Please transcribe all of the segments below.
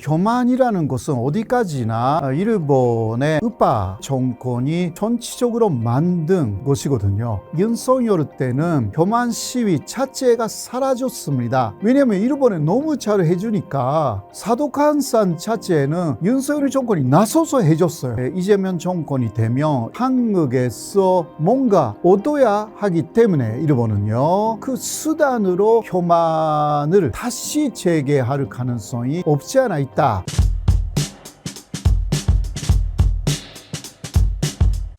교만이라는 것은 어디까지나 일본의 우파 정권이 전체적으로 만든 것이거든요. 윤석열 때는 교만 시위 자체가 사라졌습니다. 왜냐하면 일본에 너무 잘 해주니까 사도칸산 자체는 윤석열 정권이 나서서 해줬어요. 이재명 정권이 되면 한국에서 뭔가 얻어야 하기 때문에 일본은요, 그 수단으로 교만을 다시 재개할 가능성이 없지 않아 있다.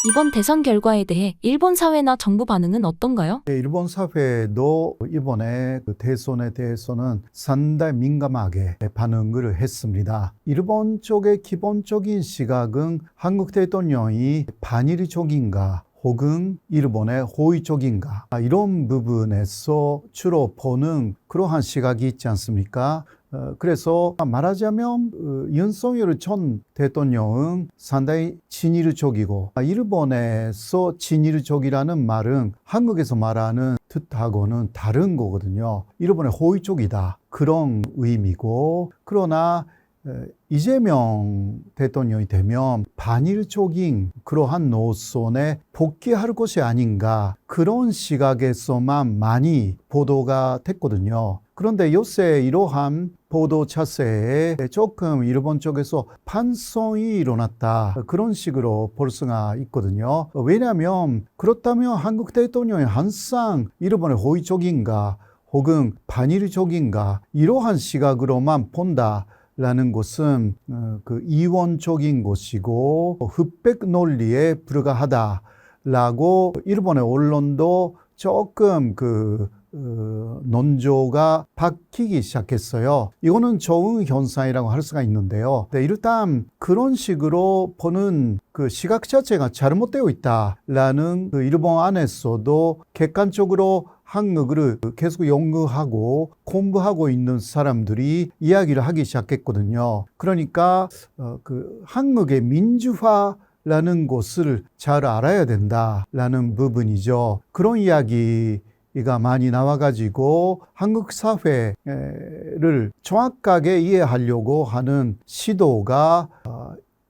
이번 대선 결과에 대해 일본 사회나 정부 반응은 어떤가요? 일본 사회도 이번에 대선에 대해서는 상당히 민감하게 반응을 했습니다. 일본 쪽의 기본적인 시각은 한국 대통령이 반일적인가 혹은 일본의 호의적인가, 이런 부분에서 주로 보는 그러한 시각이 있지 않습니까? 그래서 말하자면 윤석열 전 대통령은 상당히 친일적이고, 일본에서 친일적이라는 말은 한국에서 말하는 뜻하고는 다른 거거든요. 일본의 호의적이다, 그런 의미고, 그러나 이재명 대통령이 되면 반일적인 그러한 노선에 복귀할 것이 아닌가, 그런 시각에서만 많이 보도가 됐거든요. 그런데 요새 이러한 보도 차세에 조금 일본 쪽에서 반성이 일어났다, 그런 식으로 볼 수가 있거든요. 왜냐하면 그렇다면 한국 대통령이 항상 일본의 호의적인가 혹은 반일적인가, 이러한 시각으로만 본다 라는 것은 그 이원적인 것이고 흑백 논리에 불과하다라고 일본의 언론도 조금 논조가 바뀌기 시작했어요. 이거는 좋은 현상이라고 할 수가 있는데요. 일단 그런 식으로 보는 그 시각 자체가 잘못되어 있다라는 일본 안에서도 객관적으로 한국을 계속 연구하고 공부하고 있는 사람들이 이야기를 하기 시작했거든요. 그러니까 한국의 민주화라는 것을 잘 알아야 된다라는 부분이죠. 그런 이야기가 많이 나와가지고 한국 사회를 정확하게 이해하려고 하는 시도가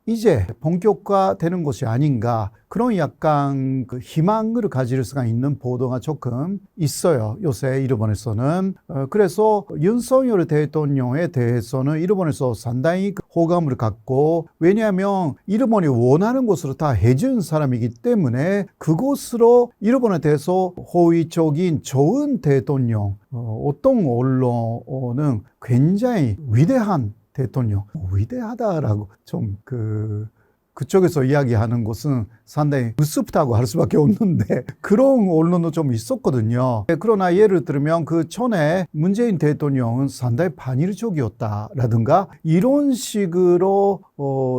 이제 본격화되는 것이 아닌가, 그런 약간 희망을 가질 수가 있는 보도가 조금 있어요, 요새 일본에서는. 그래서 윤석열 대통령에 대해서는 일본에서 상당히 호감을 갖고, 왜냐하면 일본이 원하는 것으로 다 해준 사람이기 때문에 그것으로 일본에 대해서 호의적인 좋은 대통령, 어떤 언론은 굉장히 위대한 대통령, 위대하다라고 좀 그쪽에서 이야기하는 것은 상당히 우습다고 할 수밖에 없는데, 그런 언론도 좀 있었거든요. 그러나 예를 들면 그 전에 문재인 대통령은 상당히 반일적이었다라든가, 이런 식으로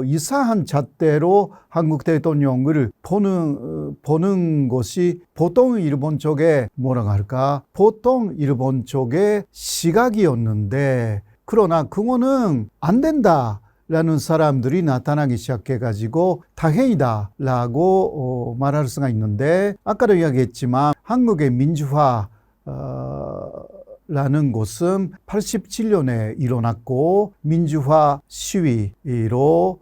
이상한 잣대로 한국 대통령을 보는 것이 보통 일본 쪽에 뭐라고 할까, 보통 일본 쪽의 시각이었는데, 그러나 그거는 안 된다라는 사람들이 나타나기 시작해가지고 다행이다라고 말할 수가 있는데, 아까도 이야기했지만 한국의 민주화라는 것은 87년에 일어났고, 민주화 시위로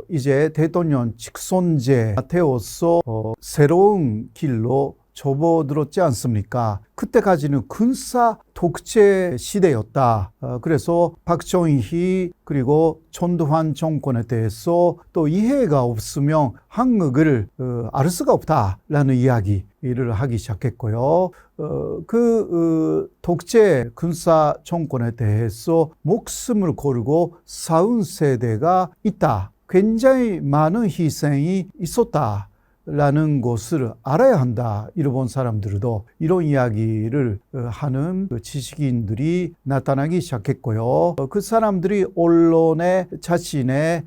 이제 대통령 직선제 되어서 새로운 길로 접어들었지 않습니까? 그때까지는 군사 독재 시대였다. 그래서 박정희 그리고 전두환 정권에 대해서 또 이해가 없으면 한국을 알 수가 없다라는 이야기를 하기 시작했고요. 독재 군사 정권에 대해서 목숨을 걸고 싸운 세대가 있다. 굉장히 많은 희생이 있었다 라는 것을 알아야 한다. 일본 사람들도 이런 이야기를 하는 지식인들이 나타나기 시작했고요. 그 사람들이 언론에 자신의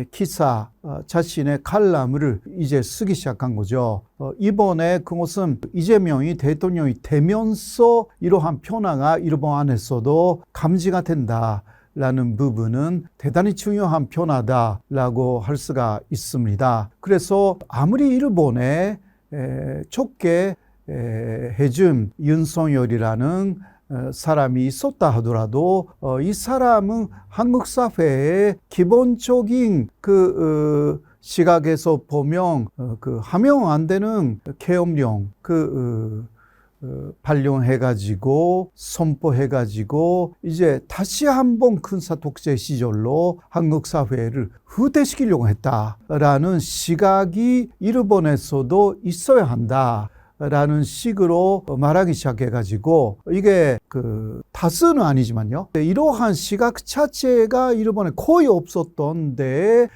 기사, 자신의 칼럼을 이제 쓰기 시작한 거죠. 이번에 그것은 이재명이 대통령이 되면서 이러한 변화가 일본 안에서도 감지가 된다 라는 부분은 대단히 중요한 변화다라고 할 수가 있습니다. 그래서 아무리 일본에 좋게 해준 윤석열이라는 사람이 있었다 하더라도 이 사람은 한국 사회의 기본적인 시각에서 보면 하면 안 되는 계엄령 발령해가지고 선포해가지고 이제 다시 한번 군사 독재 시절로 한국 사회를 후퇴시키려고 했다라는 시각이 일본에서도 있어야 한다라는 식으로 말하기 시작해가지고 이게 다수는 아니지만요. 이러한 시각 자체가 일본에 거의 없었던 데에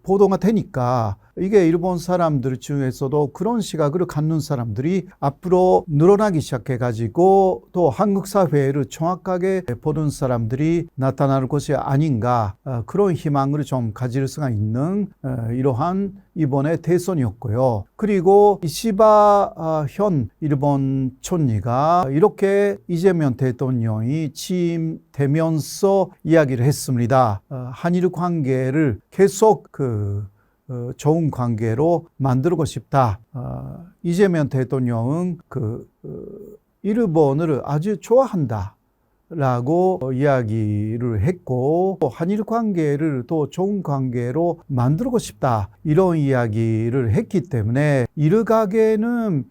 보도가 되니까 이게 일본 사람들 중에서도 그런 시각을 갖는 사람들이 앞으로 늘어나기 시작해가지고 또 한국 사회를 정확하게 보는 사람들이 나타날 것이 아닌가 그런 희망을 좀 가질 수가 있는 이러한 이번의 대선이었고요. 그리고 이시바 현 일본 총리가 이렇게 이재명 대통령이 취임되면서 이야기를 했습니다. 한일 관계를 계속 좋은 관계로 만들고 싶다. 이재명 대통령은 일본을 아주 좋아한다. 라고 이야기를 했고 한일 관계를 또 좋은 관계로 만들고 싶다. 이런 이야기를 했기 때문에 일각에는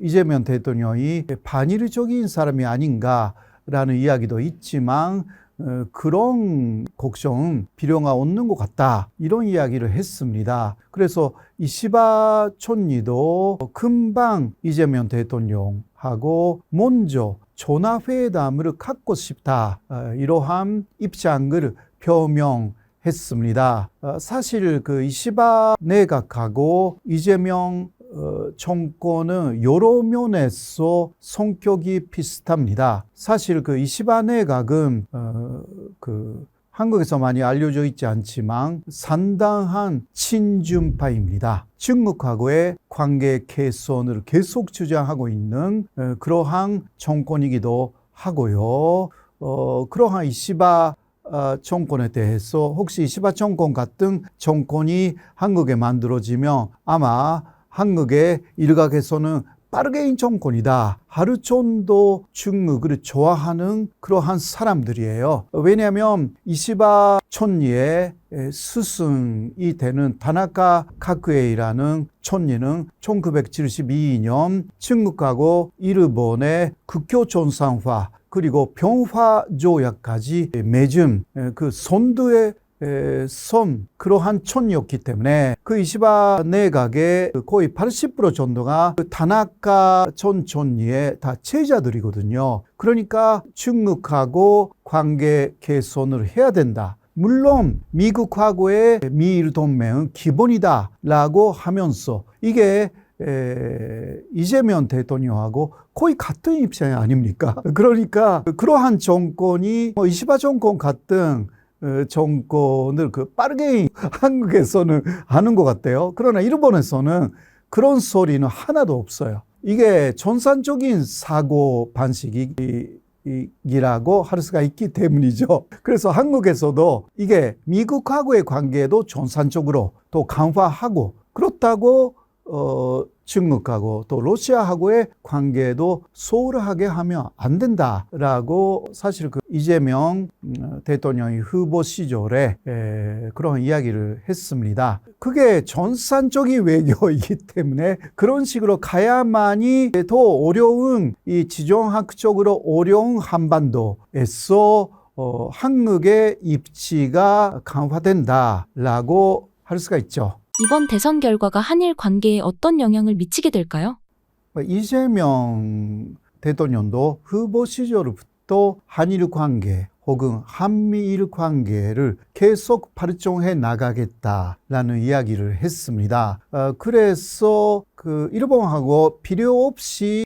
이재명 대통령이 반일적인 사람이 아닌가라는 이야기도 있지만 그런 걱정은 필요가 없는 것 같다. 이런 이야기를 했습니다. 그래서 이시바 총리도 금방 이재명 대통령하고 먼저 전화회담을 갖고 싶다. 이러한 입장을 표명했습니다. 사실 이시바 내각하고 이재명 정권은 여러 면에서 성격이 비슷합니다. 사실 이시바 내각은 한국에서 많이 알려져 있지 않지만 상당한 친중파입니다. 중국하고의 관계 개선을 계속 주장하고 있는 그러한 정권이기도 하고요. 그러한 이시바 정권에 대해서 혹시 이시바 정권 같은 정권이 한국에 만들어지면 아마 한국의 일각에서는 빠르게인 정권이다. 하루 정도 중국을 좋아하는 그러한 사람들이에요. 왜냐하면 이시바 총리의 스승이 되는 타나카 카쿠에이라는 총리는 1972년 중국하고 일본의 국교 정상화 그리고 평화 조약까지 맺은 선두의 그러한 총리였기 때문에 이시바 내각의 거의 80% 정도가 타나카 전 총리의 다 제자들이거든요. 그러니까 중국하고 관계 개선을 해야 된다. 물론 미국하고의 미일 동맹은 기본이다라고 하면서 이게 이재명 대통령하고 거의 같은 입장이 아닙니까? 그러니까 그러한 정권이 이시바 정권 같은 정권을 빠르게 한국에서는 하는 것 같아요. 그러나 일본에서는 그런 소리는 하나도 없어요. 이게 전산적인 사고 방식이라고 할 수가 있기 때문이죠. 그래서 한국에서도 이게 미국하고의 관계도 전산적으로 또 강화하고 그렇다고 중국하고 또 러시아하고의 관계도 소홀하게 하면 안 된다라고 사실 이재명 대통령이 후보 시절에 그런 이야기를 했습니다. 그게 전산적인 외교이기 때문에 그런 식으로 가야만이 더 어려운 이 지정학적으로 어려운 한반도에서 한국의 입지가 강화된다라고 할 수가 있죠. 이번 대선 결과가 한일 관계에 어떤 영향을 미치게 될까요? 이재명 대통령도 후보 시절부터 한일 관계 혹은 한미일 관계를 계속 발전해 나가겠다라는 이야기를 했습니다. 그래서 일본하고 필요 없이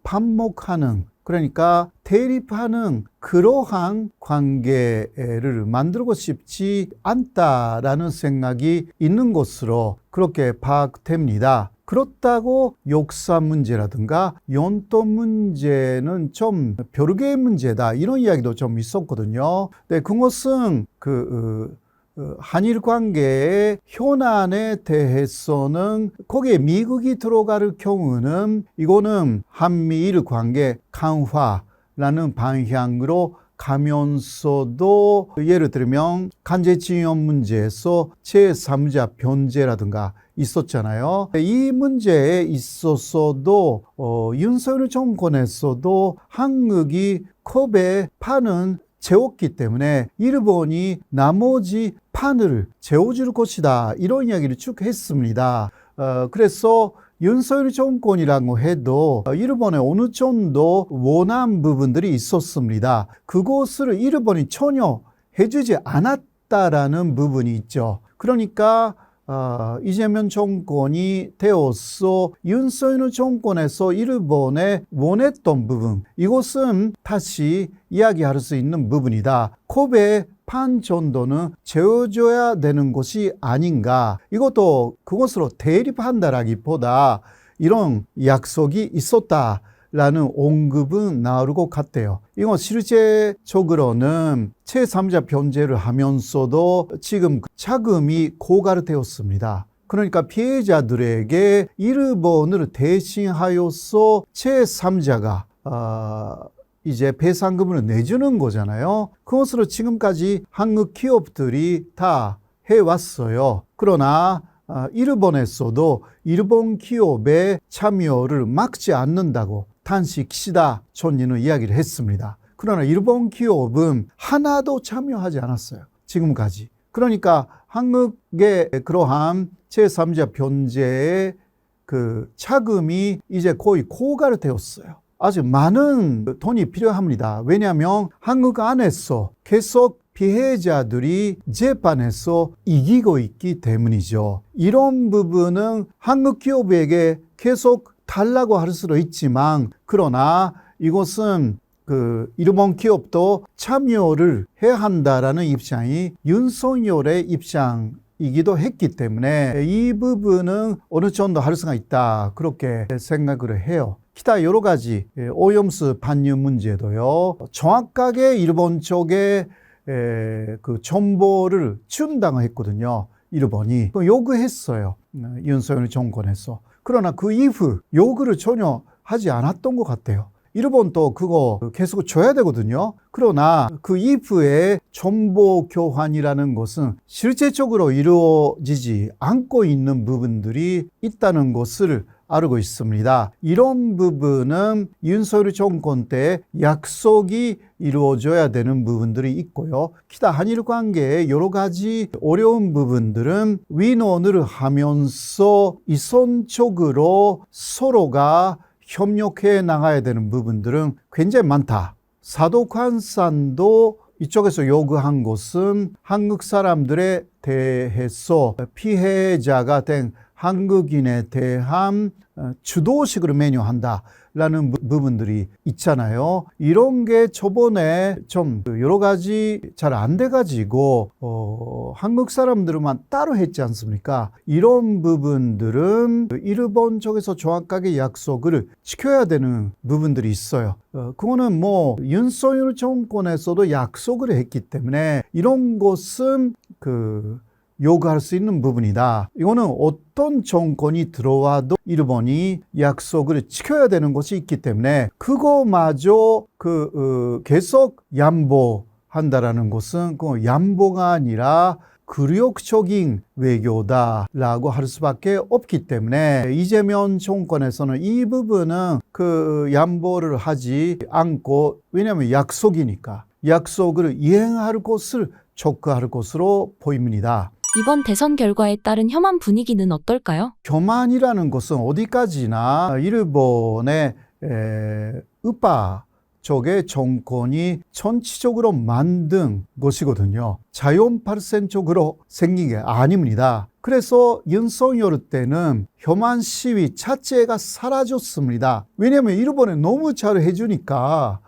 반목하는 그러니까 대립하는 그러한 관계를 만들고 싶지 않다라는 생각이 있는 것으로 그렇게 파악됩니다. 그렇다고 역사 문제라든가 연도 문제는 좀 별개의 문제다 이런 이야기도 좀 있었거든요. 네, 그것은 한일 관계의 현안에 대해서는 거기에 미국이 들어갈 경우는 이거는 한미일 관계 강화라는 방향으로 가면서도 예를 들면 강제징용 문제에서 제3자 변제라든가 있었잖아요. 이 문제에 있어서도 윤석열 정권에서도 한국이 컵에 판은 채웠기 때문에 일본이 나머지 판을 채워줄 것이다, 이런 이야기를 쭉 했습니다. 그래서 윤석열 정권이라고 해도 일본에 어느 정도 원한 부분들이 있었습니다. 그것을 일본이 전혀 해주지 않았다라는 부분이 있죠. 그러니까 이재명 정권이 되어서 윤석열 정권에서 일본에 원했던 부분, 이것은 다시 이야기할 수 있는 부분이다. 컵의 판 정도는 채워줘야 되는 것이 아닌가. 이것도 그것으로 대립한다라기보다 이런 약속이 있었다라는 언급은 나올 것 같아요. 이건 실제적으로는 제3자 변제를 하면서도 지금 자금이 고갈되었습니다. 그러니까 피해자들에게 일본을 대신하여서 제3자가 이제 배상금을 내주는 거잖아요. 그것으로 지금까지 한국 기업들이 다 해왔어요. 그러나 일본에서도 일본 기업의 참여를 막지 않는다고 단시 기시다 총리는 이야기를 했습니다. 그러나 일본 기업은 하나도 참여하지 않았어요. 지금까지. 그러니까 한국의 그러한 제3자 변제의 그 차금이 이제 거의 고갈되었어요. 아주 많은 돈이 필요합니다. 왜냐하면 한국 안에서 계속 피해자들이 재판에서 이기고 있기 때문이죠. 이런 부분은 한국 기업에게 계속 달라고 할 수도 있지만, 그러나 이것은 일본 기업도 참여를 해야 한다라는 입장이 윤석열의 입장이기도 했기 때문에 이 부분은 어느 정도 할 수가 있다, 그렇게 생각을 해요. 기타 여러 가지 오염수 반입 문제도요, 정확하게 일본 쪽에 그 정보를 준다고 했거든요. 일본이 요구했어요. 윤석열 정권에서. 그러나 그 이후 요구를 전혀 하지 않았던 것 같아요. 일본도 그거 계속 줘야 되거든요. 그러나 그 이후에 정보 교환이라는 것은 실제적으로 이루어지지 않고 있는 부분들이 있다는 것을 알고 있습니다. 이런 부분은 윤석열 정권 때 약속이 이루어져야 되는 부분들이 있고요. 기타 한일 관계의 여러 가지 어려운 부분들은 위논을 하면서 이선적으로 서로가 협력해 나가야 되는 부분들은 굉장히 많다. 사독환산도 이쪽에서 요구한 것은 한국 사람들에 대해서 피해자가 된 한국인에 대한 주도식으로 메뉴한다라는 부분들이 있잖아요. 이런 게 저번에 좀 여러 가지 잘 안 돼가지고 한국 사람들만 따로 했지 않습니까? 이런 부분들은 일본 쪽에서 정확하게 약속을 지켜야 되는 부분들이 있어요. 그거는 뭐 윤석열 정권에서도 약속을 했기 때문에 이런 것은 요구할 수 있는 부분이다. 이거는 어떤 정권이 들어와도 일본이 약속을 지켜야 되는 것이 있기 때문에 그거마저 계속 양보한다라는 것은 그 양보가 아니라 굴욕적인 외교다라고 할 수밖에 없기 때문에 이재명 정권에서는 이 부분은 양보를 하지 않고, 왜냐하면 약속이니까 약속을 이행할 것을 촉구할 것으로 보입니다. 이번 대선 결과에 따른 혐한 분위기는 어떨까요? 혐한이라는 것은 어디까지나 일본의 우파 쪽의 정권이 전체적으로 만든 것이거든요. 자연 발생적으로 생긴 게 아닙니다. 그래서 윤석열 때는 혐한 시위 자체가 사라졌습니다. 왜냐하면 일본에 너무 잘 해주니까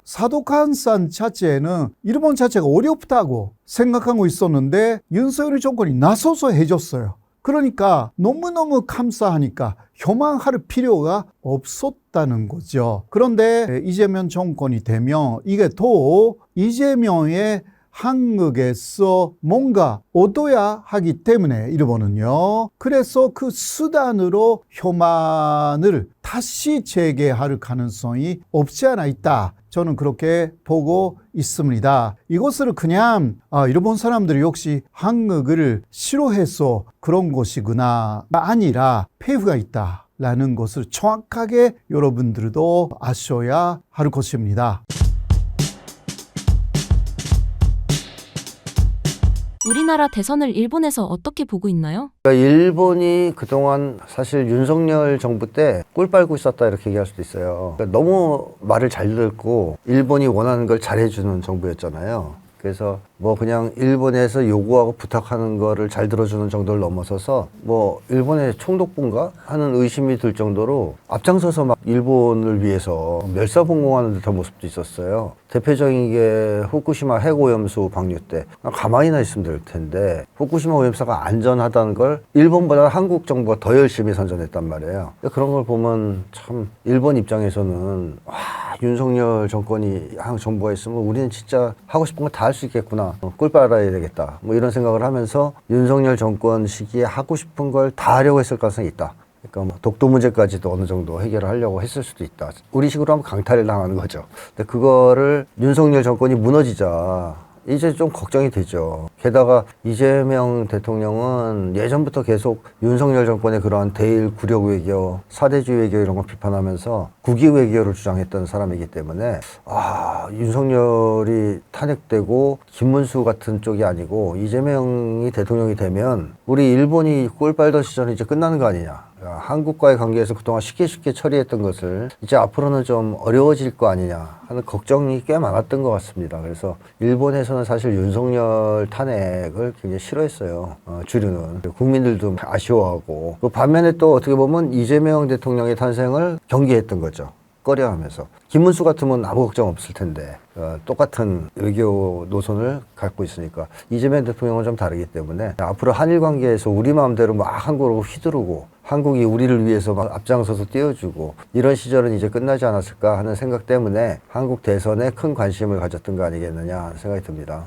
사독환산 자체는 일본 자체가 어렵다고 생각하고 있었는데 윤석열 정권이 나서서 해줬어요. 그러니까 너무너무 감사하니까 혐한할 필요가 없었다는 거죠. 그런데 이재명 정권이 되면 이게 더 이재명의 한국에서 뭔가 얻어야 하기 때문에 일본은요. 그래서 그 수단으로 혐한을 다시 재개할 가능성이 없지 않아 있다. 저는 그렇게 보고 있습니다. 이것을 그냥 일본 사람들이 역시 한국을 싫어해서 그런 것이구나가 아니라 폐후가 있다. 라는 것을 정확하게 여러분들도 아셔야 할 것입니다. 우리나라 대선을 일본에서 어떻게 보고 있나요? 그러니까 일본이 그동안 사실 윤석열 정부 때 꿀 빨고 있었다 이렇게 얘기할 수도 있어요. 그러니까 너무 말을 잘 듣고 일본이 원하는 걸 잘해주는 정부였잖아요. 그래서 뭐 그냥 일본에서 요구하고 부탁하는 거를 잘 들어주는 정도를 넘어서서 뭐 일본의 총독부인가 하는 의심이 들 정도로 앞장서서 막 일본을 위해서 멸사봉공하는 듯한 모습도 있었어요. 대표적인 게 후쿠시마 핵오염수 방류 때 가만히나 있으면 될 텐데 후쿠시마 오염수가 안전하다는 걸 일본보다 한국 정부가 더 열심히 선전했단 말이에요. 그런 걸 보면 참 일본 입장에서는 와, 윤석열 정권이 정부가 있으면 우리는 진짜 하고 싶은 거 다 할 수 있겠구나. 꿀 빨아야 되겠다. 뭐 이런 생각을 하면서 윤석열 정권 시기에 하고 싶은 걸 다 하려고 했을 가능성이 있다. 그러니까 뭐 독도 문제까지도 어느 정도 해결을 하려고 했을 수도 있다. 우리식으로 하면 강탈을 당하는 거죠. 근데 그거를 윤석열 정권이 무너지자 이제 좀 걱정이 되죠. 게다가 이재명 대통령은 예전부터 계속 윤석열 정권의 그러한 대일 굴욕 외교, 사대주의 외교 이런 걸 비판하면서 국위 외교를 주장했던 사람이기 때문에 윤석열이 탄핵되고 김문수 같은 쪽이 아니고 이재명이 대통령이 되면 우리 일본이 꿀 빨던 시절은 이제 끝나는 거 아니냐. 한국과의 관계에서 그동안 쉽게 처리했던 것을 이제 앞으로는 좀 어려워질 거 아니냐 하는 걱정이 꽤 많았던 것 같습니다. 그래서 일본에서는 사실 윤석열 탄핵을 굉장히 싫어했어요. 주류는. 국민들도 아쉬워하고. 그 반면에 또 어떻게 보면 이재명 대통령의 탄생을 경계했던 거죠. 꺼려하면서. 김문수 같으면 아무 걱정 없을 텐데 똑같은 외교 노선을 갖고 있으니까 이재명 대통령은 좀 다르기 때문에 앞으로 한일 관계에서 우리 마음대로 막 한국으로 휘두르고 한국이 우리를 위해서 막 앞장서서 띄워주고 이런 시절은 이제 끝나지 않았을까 하는 생각 때문에 한국 대선에 큰 관심을 가졌던 거 아니겠느냐 하는 생각이 듭니다.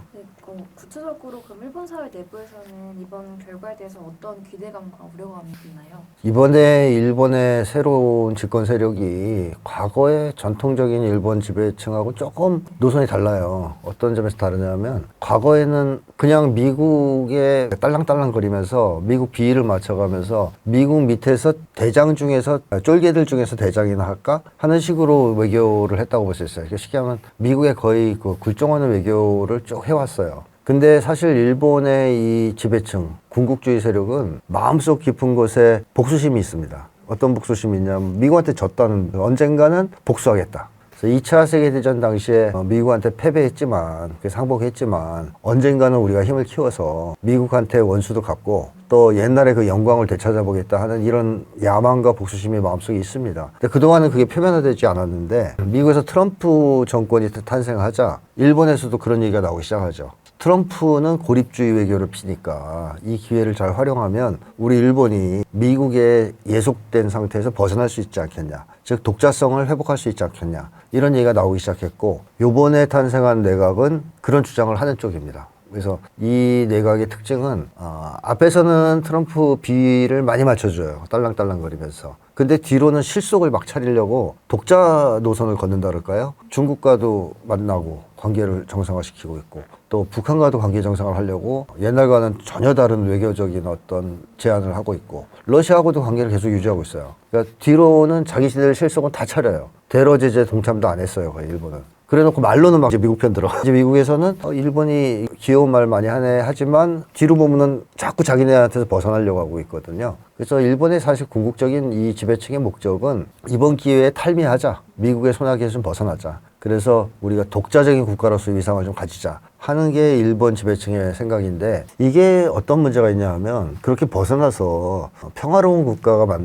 구체적으로 그럼 일본 사회 내부에서는 이번 결과에 대해서 어떤 기대감과 우려감이 있나요? 이번에 일본의 새로운 집권 세력이 과거의 전통적인 일본 지배층하고 조금 노선이 달라요. 어떤 점에서 다르냐면 과거에는 그냥 미국에 딸랑딸랑거리면서 미국 비위를 맞춰가면서 미국 밑에서 대장 중에서 쫄개들 중에서 대장이나 할까 하는 식으로 외교를 했다고 볼 수 있어요. 쉽게 하면 미국의 거의 그 굴종하는 외교를 쭉 해왔어요. 근데 사실 일본의 이 지배층, 군국주의 세력은 마음속 깊은 곳에 복수심이 있습니다. 어떤 복수심이 있냐면 미국한테 졌다는 언젠가는 복수하겠다. 그래서 2차 세계대전 당시에 미국한테 패배했지만, 상복했지만 언젠가는 우리가 힘을 키워서 미국한테 원수도 갚고 또 옛날에 그 영광을 되찾아보겠다 하는 이런 야망과 복수심이 마음속에 있습니다. 근데 그동안은 그게 표면화되지 않았는데 미국에서 트럼프 정권이 탄생하자 일본에서도 그런 얘기가 나오기 시작하죠. 트럼프는 고립주의 외교를 피니까 이 기회를 잘 활용하면 우리 일본이 미국에 예속된 상태에서 벗어날 수 있지 않겠냐. 즉 독자성을 회복할 수 있지 않겠냐. 이런 얘기가 나오기 시작했고 요번에 탄생한 내각은 그런 주장을 하는 쪽입니다. 그래서 이 내각의 특징은 앞에서는 트럼프 비위를 많이 맞춰줘요. 딸랑딸랑거리면서. 근데 뒤로는 실속을 막 차리려고 독자 노선을 걷는다 그럴까요? 중국과도 만나고 관계를 정상화시키고 있고 또 북한과도 관계 정상화를 하려고 옛날과는 전혀 다른 외교적인 어떤 제안을 하고 있고 러시아하고도 관계를 계속 유지하고 있어요. 그러니까 뒤로는 자기들 실속은 다 차려요. 대러 제재 동참도 안 했어요. 거의 일본은. 그래놓고 말로는 막 이제 미국 편 들어. 이제 미국에서는 일본이 귀여운 말 많이 하네 하지만 뒤로 보면은 자꾸 자기네한테서 벗어나려고 하고 있거든요. 그래서 일본의 사실 궁극적인 이 지배층의 목적은 이번 기회에 탈미하자. 미국의 손아귀에서 좀 벗어나자. 그래서 우리가 독자적인 국가로서의 위상을 좀 가지자 하는 게 일본 지배층의 생각인데 이게 어떤 문제가 있냐 하면 그렇게 벗어나서 평화로운 국가가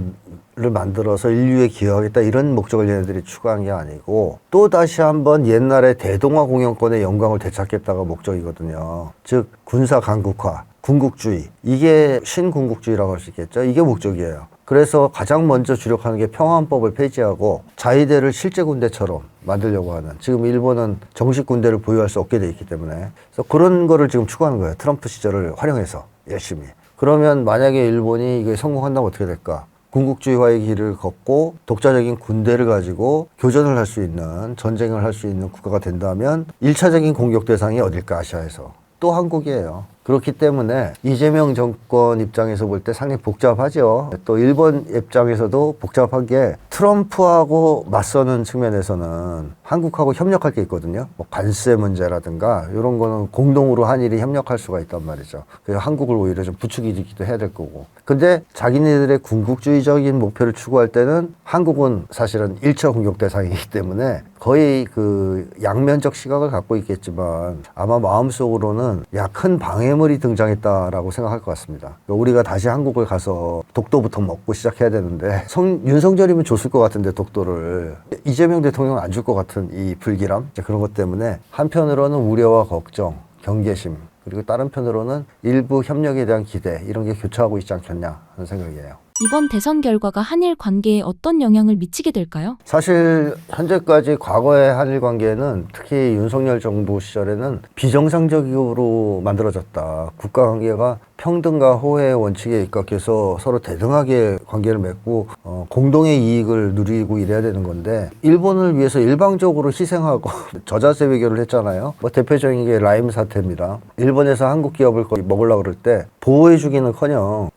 를 만들어서 인류에 기여하겠다 이런 목적을 얘네들이 추구한 게 아니고 또 다시 한번 옛날에 대동아 공영권의 영광을 되찾겠다가 목적이거든요. 즉 군사 강국화, 군국주의 이게 신군국주의라고 할 수 있겠죠. 이게 목적이에요. 그래서 가장 먼저 주력하는 게 평화헌법을 폐지하고 자위대를 실제 군대처럼 만들려고 하는, 지금 일본은 정식 군대를 보유할 수 없게 돼 있기 때문에, 그래서 그런 거를 지금 추구하는 거예요. 트럼프 시절을 활용해서 열심히. 그러면 만약에 일본이 이게 성공한다면 어떻게 될까? 군국주의화의 길을 걷고 독자적인 군대를 가지고 교전을 할 수 있는, 전쟁을 할 수 있는 국가가 된다면 1차적인 공격 대상이 어딜까? 아시아에서. 또 한국이에요. 그렇기 때문에 이재명 정권 입장에서 볼 때 상당히 복잡하죠. 또 일본 입장에서도 복잡한 게 트럼프하고 맞서는 측면에서는 한국하고 협력할 게 있거든요. 뭐 관세 문제라든가 이런 거는 공동으로 한일이 협력할 수가 있단 말이죠. 그래서 한국을 오히려 좀 부추기기도 해야 될 거고. 근데 자기네들의 군국주의적인 목표를 추구할 때는 한국은 사실은 1차 공격 대상이기 때문에 거의 그 양면적 시각을 갖고 있겠지만 아마 마음속으로는 큰 방해물이 등장했다라고 생각할 것 같습니다. 우리가 다시 한국을 가서 독도부터 먹고 시작해야 되는데 윤석열이면 줬을 것 같은데 독도를 이재명 대통령은 안 줄 것 같은 이 불길함, 그런 것 때문에 한편으로는 우려와 걱정, 경계심, 그리고 다른 편으로는 일부 협력에 대한 기대, 이런 게 교차하고 있지 않겠냐 하는 생각이에요. 이번 대선 결과가 한일 관계에 어떤 영향을 미치게 될까요? 사실 현재까지 과거의 한일 관계는 특히 윤석열 정부 시절에는 비정상적으로 만들어졌다. 국가 관계가 평등과 호혜의 원칙에 입각해서 서로 대등하게 관계를 맺고 공동의 이익을 누리고 이래야 되는 건데, 일본을 위해서 일방적으로 희생하고 저자세 외교를 했잖아요. 뭐 대표적인 게 라임 사태입니다. 일본에서 한국 기업을 먹으려고 그럴 때 보호해주기는커녕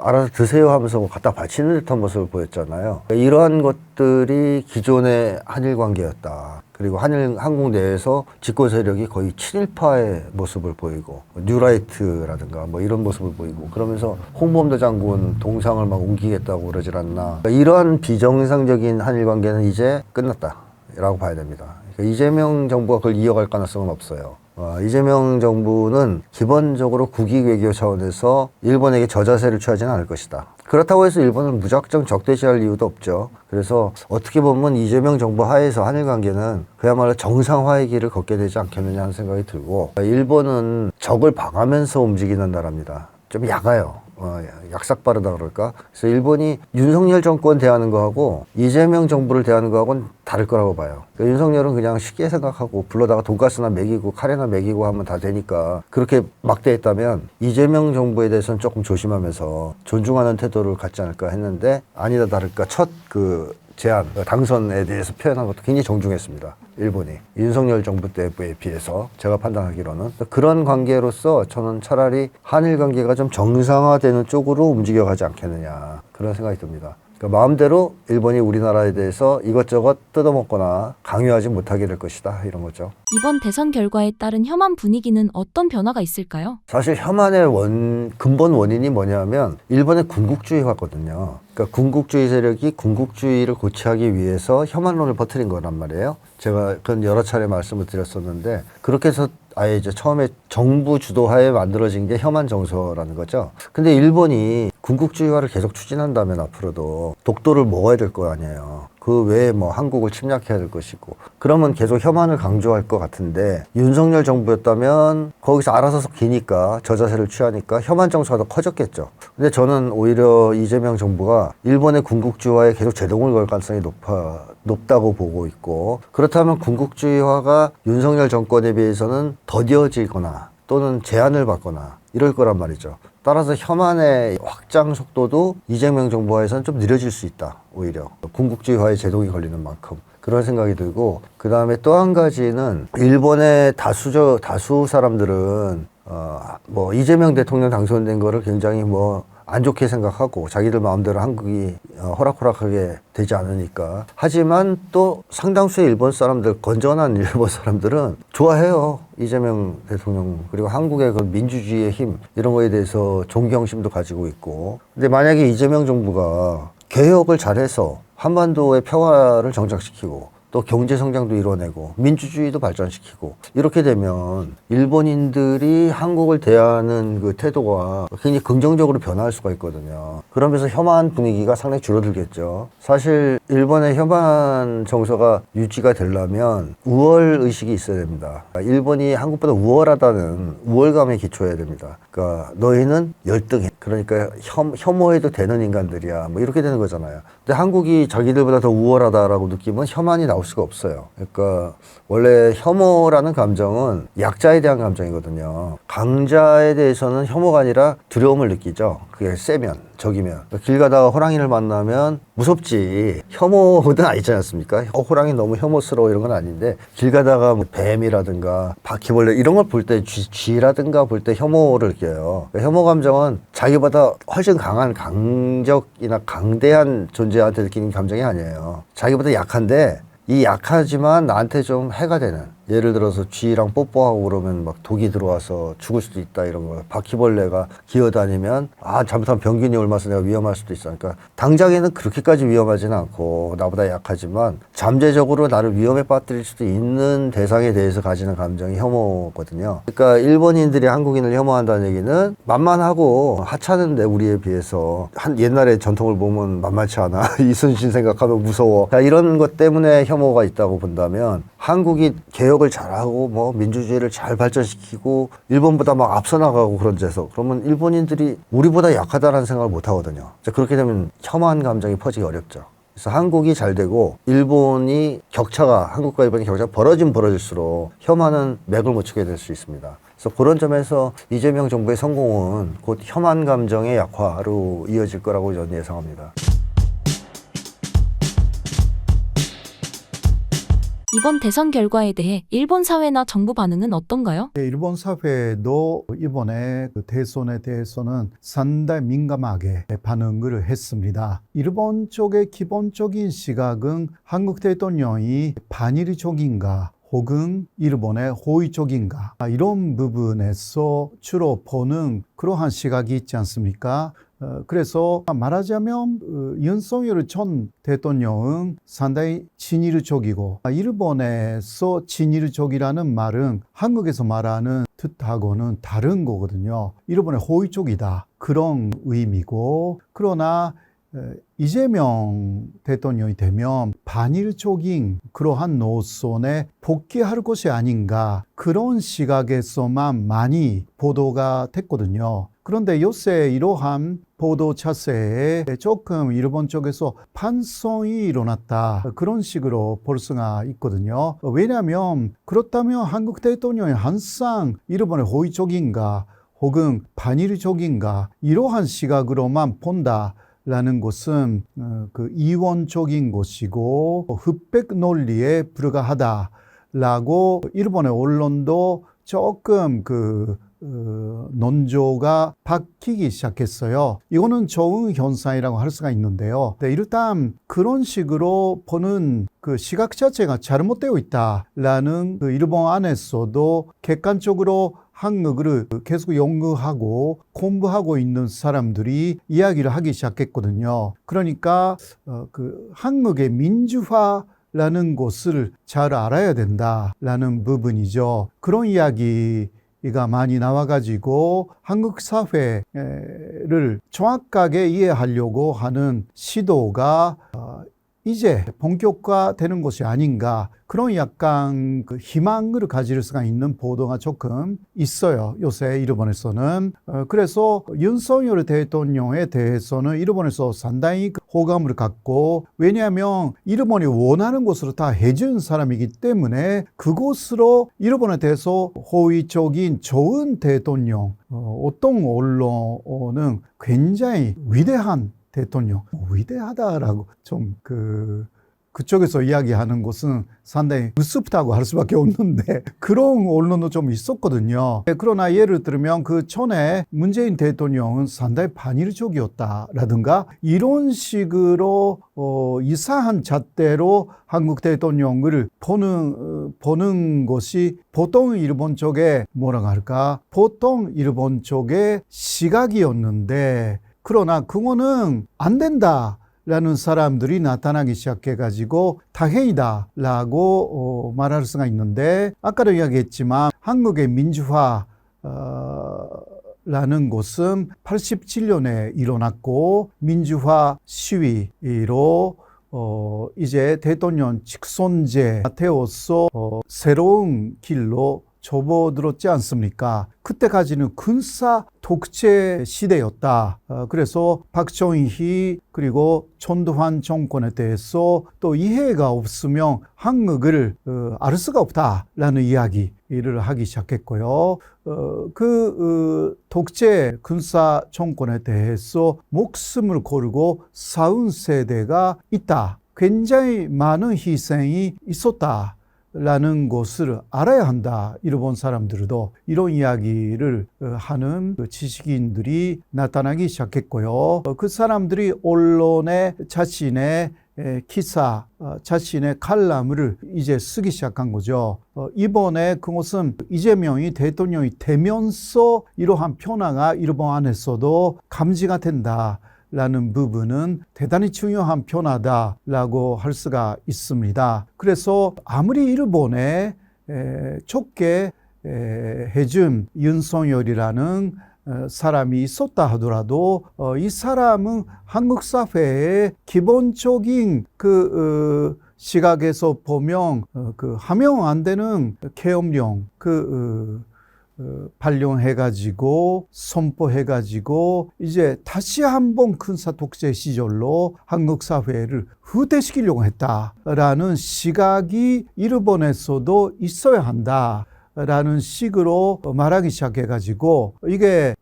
알아서 드세요 하면서 갖다 바치는 듯한 모습을 보였잖아요. 이러한 것들이 기존의 한일 관계였다. 그리고 한국 내에서 집권 세력이 거의 친일파의 모습을 보이고, 뉴라이트라든가 뭐 이런 모습을 보이고, 그러면서 홍범도 장군 동상을 막 옮기겠다고 그러질 않나. 이러한 비정상적인 한일 관계는 이제 끝났다라고 봐야 됩니다. 그러니까 이재명 정부가 그걸 이어갈 가능성은 없어요. 이재명 정부는 기본적으로 국익 외교 차원에서 일본에게 저자세를 취하지는 않을 것이다. 그렇다고 해서 일본을 무작정 적대시할 이유도 없죠. 그래서 어떻게 보면 이재명 정부 하에서 한일 관계는 그야말로 정상화의 길을 걷게 되지 않겠느냐 하는 생각이 들고, 일본은 적을 봐가면서 움직이는 나라입니다. 좀 약아요. 약삭빠르다 그럴까? 그래서 일본이 윤석열 정권 대하는 거하고 이재명 정부를 대하는 거하고는 다를 거라고 봐요. 그러니까 윤석열은 그냥 쉽게 생각하고 불러다가 돈가스나 먹이고 카레나 먹이고 하면 다 되니까 그렇게 막대했다면, 이재명 정부에 대해서는 조금 조심하면서 존중하는 태도를 갖지 않을까 했는데, 아니다 다를까 첫 제안, 당선에 대해서 표현한 것도 굉장히 정중했습니다. 일본이 윤석열 정부 때에 비해서 제가 판단하기로는. 그런 관계로서 저는 차라리 한일 관계가 좀 정상화되는 쪽으로 움직여가지 않겠느냐, 그런 생각이 듭니다. 그러니까 마음대로 일본이 우리나라에 대해서 이것저것 뜯어먹거나 강요하지 못하게 될 것이다, 이런 거죠. 이번 대선 결과에 따른 혐한 분위기는 어떤 변화가 있을까요? 사실 혐한의 근본 원인이 뭐냐면 일본의 군국주의화거든요. 그러니까 군국주의 세력이 군국주의를 고취하기 위해서 혐한론을 퍼뜨린 거란 말이에요. 제가 그건 여러 차례 말씀을 드렸었는데, 그렇게 해서 아예 이제 처음에 정부 주도하에 만들어진 게 혐한 정서라는 거죠. 근데 일본이 군국주의화를 계속 추진한다면 앞으로도 독도를 먹어야 될 거 아니에요. 그 외에 뭐 한국을 침략해야 될 것이고, 그러면 계속 혐한을 강조할 것 같은데, 윤석열 정부였다면 거기서 알아서 기니까 저자세를 취하니까 혐한 정서가 더 커졌겠죠. 근데 저는 오히려 이재명 정부가 일본의 군국주의화에 계속 제동을 걸 가능성이 높다고 보고 있고, 그렇다면 군국주의화가 윤석열 정권에 비해서는 더뎌지거나 또는 제한을 받거나 이럴 거란 말이죠. 따라서 혐한의 확장 속도도 이재명 정부에서는 좀 느려질 수 있다. 오히려 군국주의화에 제동이 걸리는 만큼, 그런 생각이 들고, 그 다음에 또 한 가지는 일본의 다수 사람들은 이재명 대통령 당선된 거를 굉장히 안 좋게 생각하고 자기들 마음대로 한국이 호락호락하게 되지 않으니까. 하지만 또 상당수의 일본 사람들, 건전한 일본 사람들은 좋아해요. 이재명 대통령, 그리고 한국의 그 민주주의의 힘, 이런 거에 대해서 존경심도 가지고 있고. 근데 만약에 이재명 정부가 개혁을 잘해서 한반도의 평화를 정착시키고 또 경제 성장도 이뤄내고 민주주의도 발전시키고, 이렇게 되면 일본인들이 한국을 대하는 그 태도가 굉장히 긍정적으로 변화할 수가 있거든요. 그러면서 혐한 분위기가 상당히 줄어들겠죠. 사실 일본의 혐한 정서가 유지가 되려면 우월 의식이 있어야 됩니다. 일본이 한국보다 우월하다는 우월감에 기초해야 됩니다. 그러니까 너희는 열등해, 그러니까 혐오해도 되는 인간들이야, 뭐 이렇게 되는 거잖아요. 근데 한국이 자기들보다 더 우월하다라고 느끼면 혐한이 나올 나올 수가 없어요. 그러니까 원래 혐오라는 감정은 약자에 대한 감정이거든요. 강자에 대해서는 혐오가 아니라 두려움을 느끼죠. 그게 세면, 적이면. 그러니까 길 가다가 호랑이를 만나면 무섭지. 혐오는 아니지 않습니까? 호랑이 너무 혐오스러워 이런 건 아닌데, 길 가다가 뭐 뱀이라든가 바퀴벌레 이런 걸 볼 때 쥐라든가 볼 때 혐오를 느껴요. 그러니까 혐오 감정은 자기보다 훨씬 강한 강적이나 강대한 존재한테 느끼는 감정이 아니에요. 자기보다 약한데 이 약하지만 나한테 좀 해가 되는, 예를 들어서 쥐랑 뽀뽀하고 그러면 막 독이 들어와서 죽을 수도 있다 이런 거. 바퀴벌레가 기어다니면 잘못하면 병균이 옮아서 내가 위험할 수도 있어. 그러니까 당장에는 그렇게까지 위험하지는 않고 나보다 약하지만 잠재적으로 나를 위험에 빠뜨릴 수도 있는 대상에 대해서 가지는 감정이 혐오거든요. 그러니까 일본인들이 한국인을 혐오한다는 얘기는 만만하고 하찮은데 우리에 비해서 옛날의 전통을 보면 만만치 않아. 이순신 생각하면 무서워. 이런 것 때문에 혐오가 있다고 본다면 한국이 개혁을 잘하고 뭐 민주주의를 잘 발전시키고 일본보다 막 앞서 나가고 그런 데서 그러면 일본인들이 우리보다 약하다라는 생각을 못 하거든요. 그렇게 되면 혐오한 감정이 퍼지기 어렵죠. 그래서 한국이 잘 되고 일본이 한국과 일본의 격차가 벌어질수록 혐오는 맥을 못 추게 될 수 있습니다. 그래서 그런 점에서 이재명 정부의 성공은 곧 혐오한 감정의 약화로 이어질 거라고 저는 예상합니다. 이번 대선 결과에 대해 일본 사회나 정부 반응은 어떤가요? 일본 사회도 이번에 그 대선에 대해서는 상당히 민감하게 반응을 했습니다. 일본 쪽의 기본적인 시각은 한국 대통령이 반일적인가 혹은 일본의 호의적인가 이런 부분에서 주로 보는 그러한 시각이 있지 않습니까? 그래서 말하자면 윤석열 전 대통령은 상당히 친일적이고 일본에서 친일적이라는 말은 한국에서 말하는 뜻하고는 다른 거거든요. 일본의 호의적이다 그런 의미고, 그러나 이재명 대통령이 되면 반일적인 그러한 노선에 복귀할 것이 아닌가 그런 시각에서만 많이 보도가 됐거든요. 그런데 요새 이러한 보도 자세에 조금 일본 쪽에서 반성이 일어났다 그런 식으로 볼 수가 있거든요. 왜냐하면 그렇다면 한국 대통령이 항상 일본의 호의적인가 혹은 반일적인가 이러한 시각으로만 본다 라는 것은 그 이원적인 것이고 흑백 논리에 불과하다라고 일본의 언론도 조금 논조가 바뀌기 시작했어요. 이거는 좋은 현상이라고 할 수가 있는데요. 일단 그런 식으로 보는 그 시각 자체가 잘못되어 있다라는 그 일본 안에서도 객관적으로 한국을 계속 연구하고 공부하고 있는 사람들이 이야기를 하기 시작했거든요. 그러니까 그 한국의 민주화라는 것을 잘 알아야 된다라는 부분이죠. 그런 이야기가 많이 나와가지고 한국 사회를 정확하게 이해하려고 하는 시도가 이제 본격화되는 것이 아닌가 그런 약간 그 희망을 가질 수가 있는 보도가 조금 있어요. 요새 일본에서는. 그래서 윤석열 대통령에 대해서는 일본에서 상당히 호감을 갖고, 왜냐하면 일본이 원하는 것으로 다 해준 사람이기 때문에 그것으로 일본에 대해서 호의적인 좋은 대통령, 어떤 언론은 굉장히 위대한 대통령, 위대하다라고 좀 그쪽에서 이야기하는 것은 상당히 우습다고 할 수밖에 없는데 그런 언론도 좀 있었거든요. 그러나 예를 들면 그 전에 문재인 대통령은 상당히 반일적이었다라든가 이런 식으로 이상한 잣대로 한국 대통령을 보는 것이 보통 일본 쪽에 뭐라고 할까? 보통 일본 쪽의 시각이었는데, 그러나 그거는 안 된다라는 사람들이 나타나기 시작해가지고 다행이다라고 말할 수가 있는데, 아까도 이야기했지만 한국의 민주화라는 것은 87년에 일어났고 민주화 시위로 이제 대통령 직선제 되어서 새로운 길로 접어들었지 않습니까? 그때까지는 군사 독재 시대였다. 그래서 박정희 그리고 전두환 정권에 대해서 또 이해가 없으면 한국을 알 수가 없다라는 이야기를 하기 시작했고요. 독재 군사 정권에 대해서 목숨을 걸고 싸운 세대가 있다. 굉장히 많은 희생이 있었다. 라는 것을 알아야 한다. 일본 사람들도 이런 이야기를 하는 지식인들이 나타나기 시작했고요. 그 사람들이 언론에 자신의 기사, 자신의 칼럼을 이제 쓰기 시작한 거죠. 이번에 그것은 이재명이 대통령이 되면서 이러한 변화가 일본 안에서도 감지가 된다. 라는 부분은 대단히 중요한 변화다라고 할 수가 있습니다. 그래서 아무리 일본에 좋게 해준 윤석열이라는 사람이 있었다 하더라도 이 사람은 한국 사회의 기본적인 시각에서 보면 하면 안 되는 계엄령 발령해가지고 선포해가지고 이제 다시 한번 군사 독재 시절로 한국 사회를 후퇴시키려고 했다라는 시각이 일본에서도 있어야 한다라는 식으로 말하기 시작해가지고 이게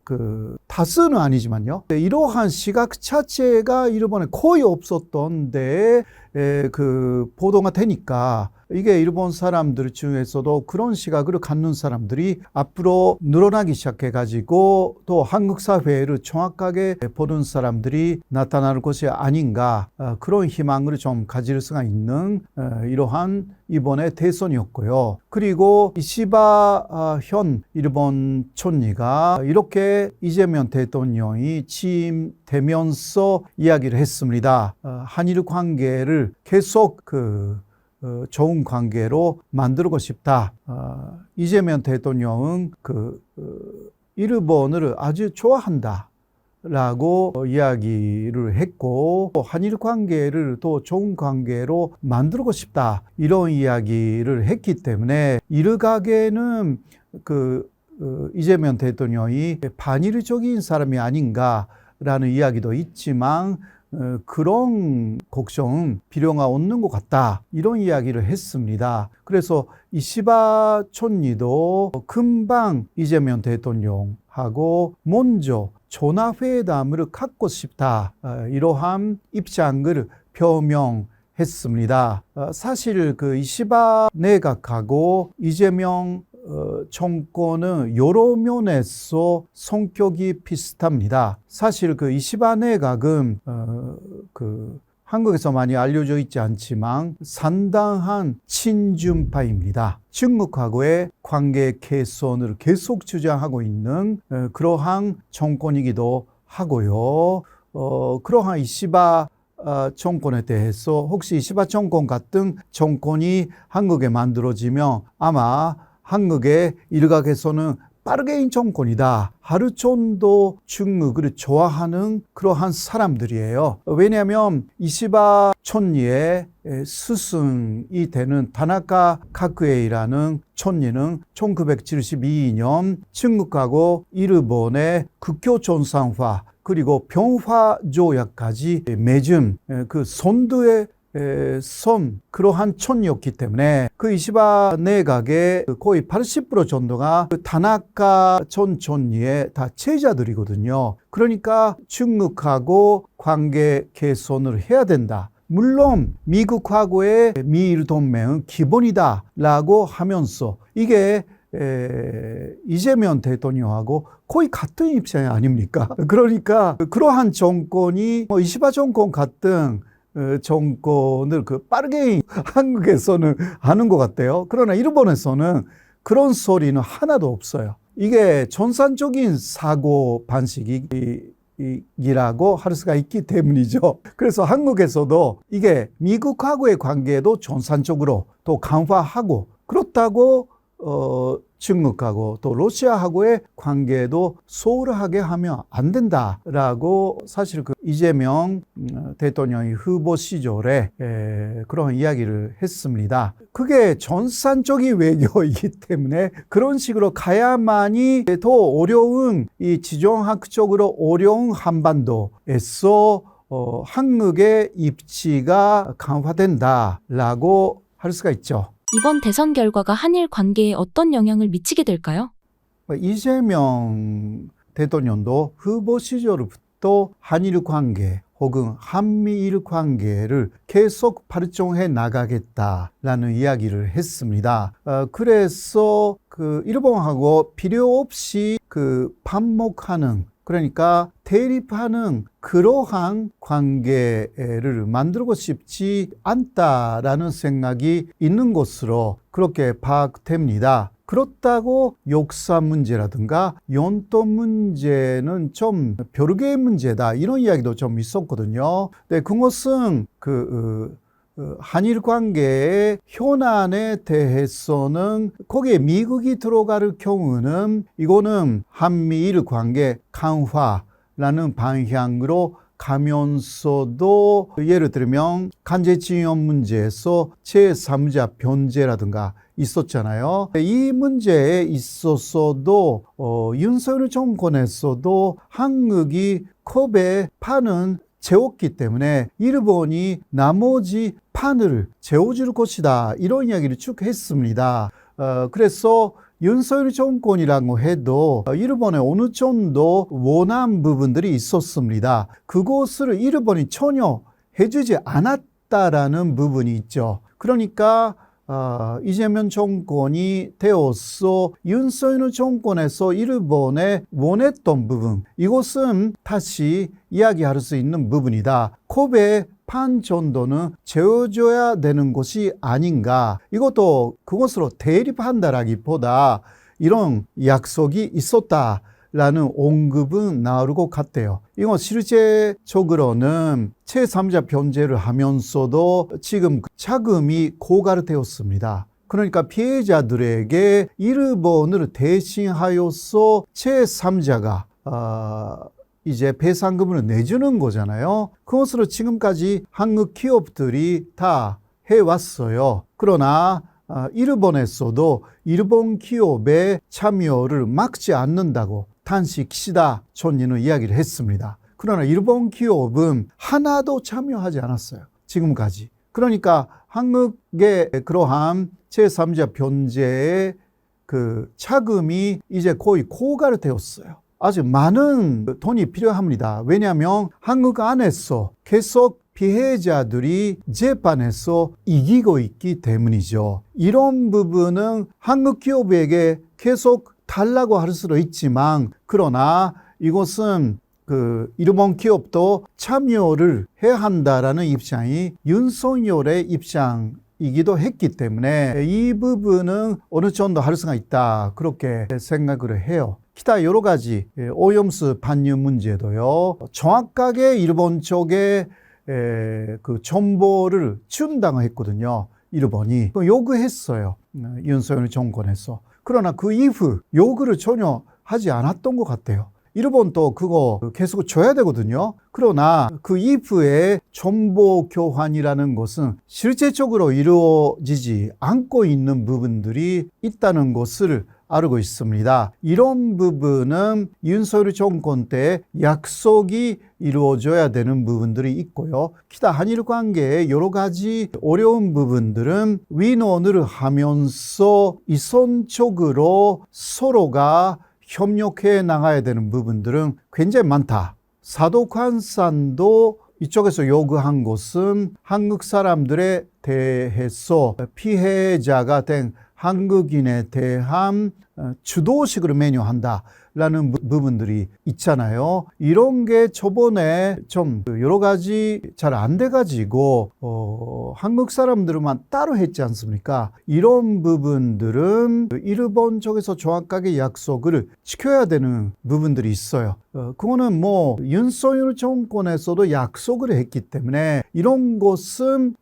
다수는 아니지만요. 이러한 시각 자체가 일본에 거의 없었던데 보도가 되니까 이게 일본 사람들 중에서도 그런 시각을 갖는 사람들이 앞으로 늘어나기 시작해가지고 또 한국 사회를 정확하게 보는 사람들이 나타날 것이 아닌가 그런 희망을 좀 가질 수가 있는 이러한 이번의 대선이었고요. 그리고 이시바 현 일본 총리가 이렇게 이재명 대통령이 취임되면서 이야기를 했습니다. 한일 관계를 계속 좋은 관계로 만들고 싶다. 이재명 대통령은 일본을 아주 좋아한다. 라고 이야기를 했고 한일 관계를 또 좋은 관계로 만들고 싶다. 이런 이야기를 했기 때문에 일각에는 이재명 대통령이 반일적인 사람이 아닌가라는 이야기도 있지만 그런 걱정은 필요가 없는 것 같다. 이런 이야기를 했습니다. 그래서 이시바 총리도 금방 이재명 대통령하고 먼저 전화회담을 갖고 싶다. 이러한 입장을 표명했습니다. 사실 이시바 내각하고 이재명 정권은 여러 면에서 성격이 비슷합니다. 사실 이시바 내각은 한국에서 많이 알려져 있지 않지만 상당한 친중파입니다. 중국하고의 관계 개선을 계속 주장하고 있는 그러한 정권이기도 하고요. 그러한 이시바 정권에 대해서 혹시 이시바 정권 같은 정권이 한국에 만들어지면 아마 한국의 일각에서는 빠르게인 정권이다. 하루 정도 중국을 좋아하는 그러한 사람들이에요. 왜냐하면 이시바 총리의 스승이 되는 타나카 카쿠에이라는 총리는 1972년 중국하고 일본의 국교 정상화 그리고 평화 조약까지 맺은 선두의 그러한 총리였기 때문에 이시바 내각의 거의 80% 정도가 타나카 전 총리의 다 제자들이거든요. 그러니까 중국하고 관계 개선을 해야 된다. 물론 미국하고의 미일 동맹은 기본이다라고 하면서 이게 이재명 대통령하고 거의 같은 입장이 아닙니까? 그러니까 그러한 정권이 이시바 정권 같은 정권을 빠르게 한국에서는 하는 것 같아요. 그러나 일본에서는 그런 소리는 하나도 없어요. 이게 전산적인 사고 방식이라고 할 수가 있기 때문이죠. 그래서 한국에서도 이게 미국하고의 관계도 전산적으로 또 강화하고 그렇다고 중국하고 또 러시아하고의 관계도 소홀하게 하면 안 된다라고 사실 그 이재명 대통령이 후보 시절에 그런 이야기를 했습니다. 그게 전산적인 외교이기 때문에 그런 식으로 가야만이 더 어려운 이 지정학적으로 어려운 한반도에서 한국의 입지가 강화된다라고 할 수가 있죠. 이번 대선 결과가 한일 관계에 어떤 영향을 미치게 될까요? 이재명 대통령도 후보 시절부터 한일 관계 혹은 한미일 관계를 계속 발전해 나가겠다라는 이야기를 했습니다. 그래서 그 일본하고 필요 없이 그 반목하는, 그러니까 대립하는 그러한 관계를 만들고 싶지 않다라는 생각이 있는 것으로 그렇게 파악됩니다. 그렇다고 역사 문제라든가 연도 문제는 좀 별개의 문제다, 이런 이야기도 좀 있었거든요. 근데 그것은 한일 관계의 현안에 대해서는 거기에 미국이 들어갈 경우는 이거는 한미일 관계 강화라는 방향으로 가면서도, 예를 들면 간제징용 문제에서 제3자 변제라든가 있었잖아요. 이 문제에 있어서도 윤석열 정권에서도 한국이 컵에 판은 채웠기 때문에 일본이 나머지 판을 채워줄 것이다, 이런 이야기를 쭉 했습니다. 그래서 윤석열 정권이라고 해도 일본에 어느 정도 원한 부분들이 있었습니다. 그것을 일본이 전혀 해주지 않았다라는 부분이 있죠. 그러니까 이재명 정권이 되어서 윤석열 정권에서 일본에 원했던 부분, 이것은 다시 이야기할 수 있는 부분이다. 컵의 판 정도는 채워줘야 되는 것이 아닌가. 이것도 그것으로 대립한다라기보다 이런 약속이 있었다라는 언급은 나올 것 같아요. 이건 실제적으로는 제3자 변제를 하면서도 지금 자금이 고갈되었습니다. 그러니까 피해자들에게 일본을 대신하여서 제3자가 이제 배상금을 내주는 거잖아요. 그것으로 지금까지 한국 기업들이 다 해왔어요. 그러나 일본에서도 일본 기업의 참여를 막지 않는다고 단시 기시다 총리는 이야기를 했습니다. 그러나 일본 기업은 하나도 참여하지 않았어요, 지금까지. 그러니까 한국의 그러한 제3자 변제의 그 차금이 이제 거의 고갈되었어요. 아주 많은 돈이 필요합니다. 왜냐하면 한국 안에서 계속 피해자들이 재판에서 이기고 있기 때문이죠. 이런 부분은 한국 기업에게 계속 달라고 할 수도 있지만, 그러나 이것은 일본 기업도 참여를 해야 한다라는 입장이 윤석열의 입장이기도 했기 때문에 이 부분은 어느 정도 할 수가 있다, 그렇게 생각을 해요. 기타 여러 가지 오염수 반입 문제도요, 정확하게 일본 쪽에 그 정보를 준다고 했거든요. 일본이 요구했어요, 윤석열 정권에서. 그러나 그 이후 요구를 전혀 하지 않았던 것 같아요. 일본도 그거 계속 줘야 되거든요. 그러나 그 이후에 정보 교환이라는 것은 실제적으로 이루어지지 않고 있는 부분들이 있다는 것을 알고 있습니다. 이런 부분은 윤석열 정권 때 약속이 이루어져야 되는 부분들이 있고요. 기타 한일 관계의 여러 가지 어려운 부분들은 의논을 하면서 이선적으로 서로가 협력해 나가야 되는 부분들은 굉장히 많다. 사도관산도 이쪽에서 요구한 것은 한국 사람들에 대해서 피해자가 된 한국인에 대한 주도식으로 메뉴한다라는 부분들이 있잖아요. 이런 게 저번에 좀 여러 가지 잘 안 돼가지고 한국 사람들만 따로 했지 않습니까? 이런 부분들은 일본 쪽에서 정확하게 약속을 지켜야 되는 부분들이 있어요. 그거는 뭐 윤석열 정권에서도 약속을 했기 때문에 이런 것은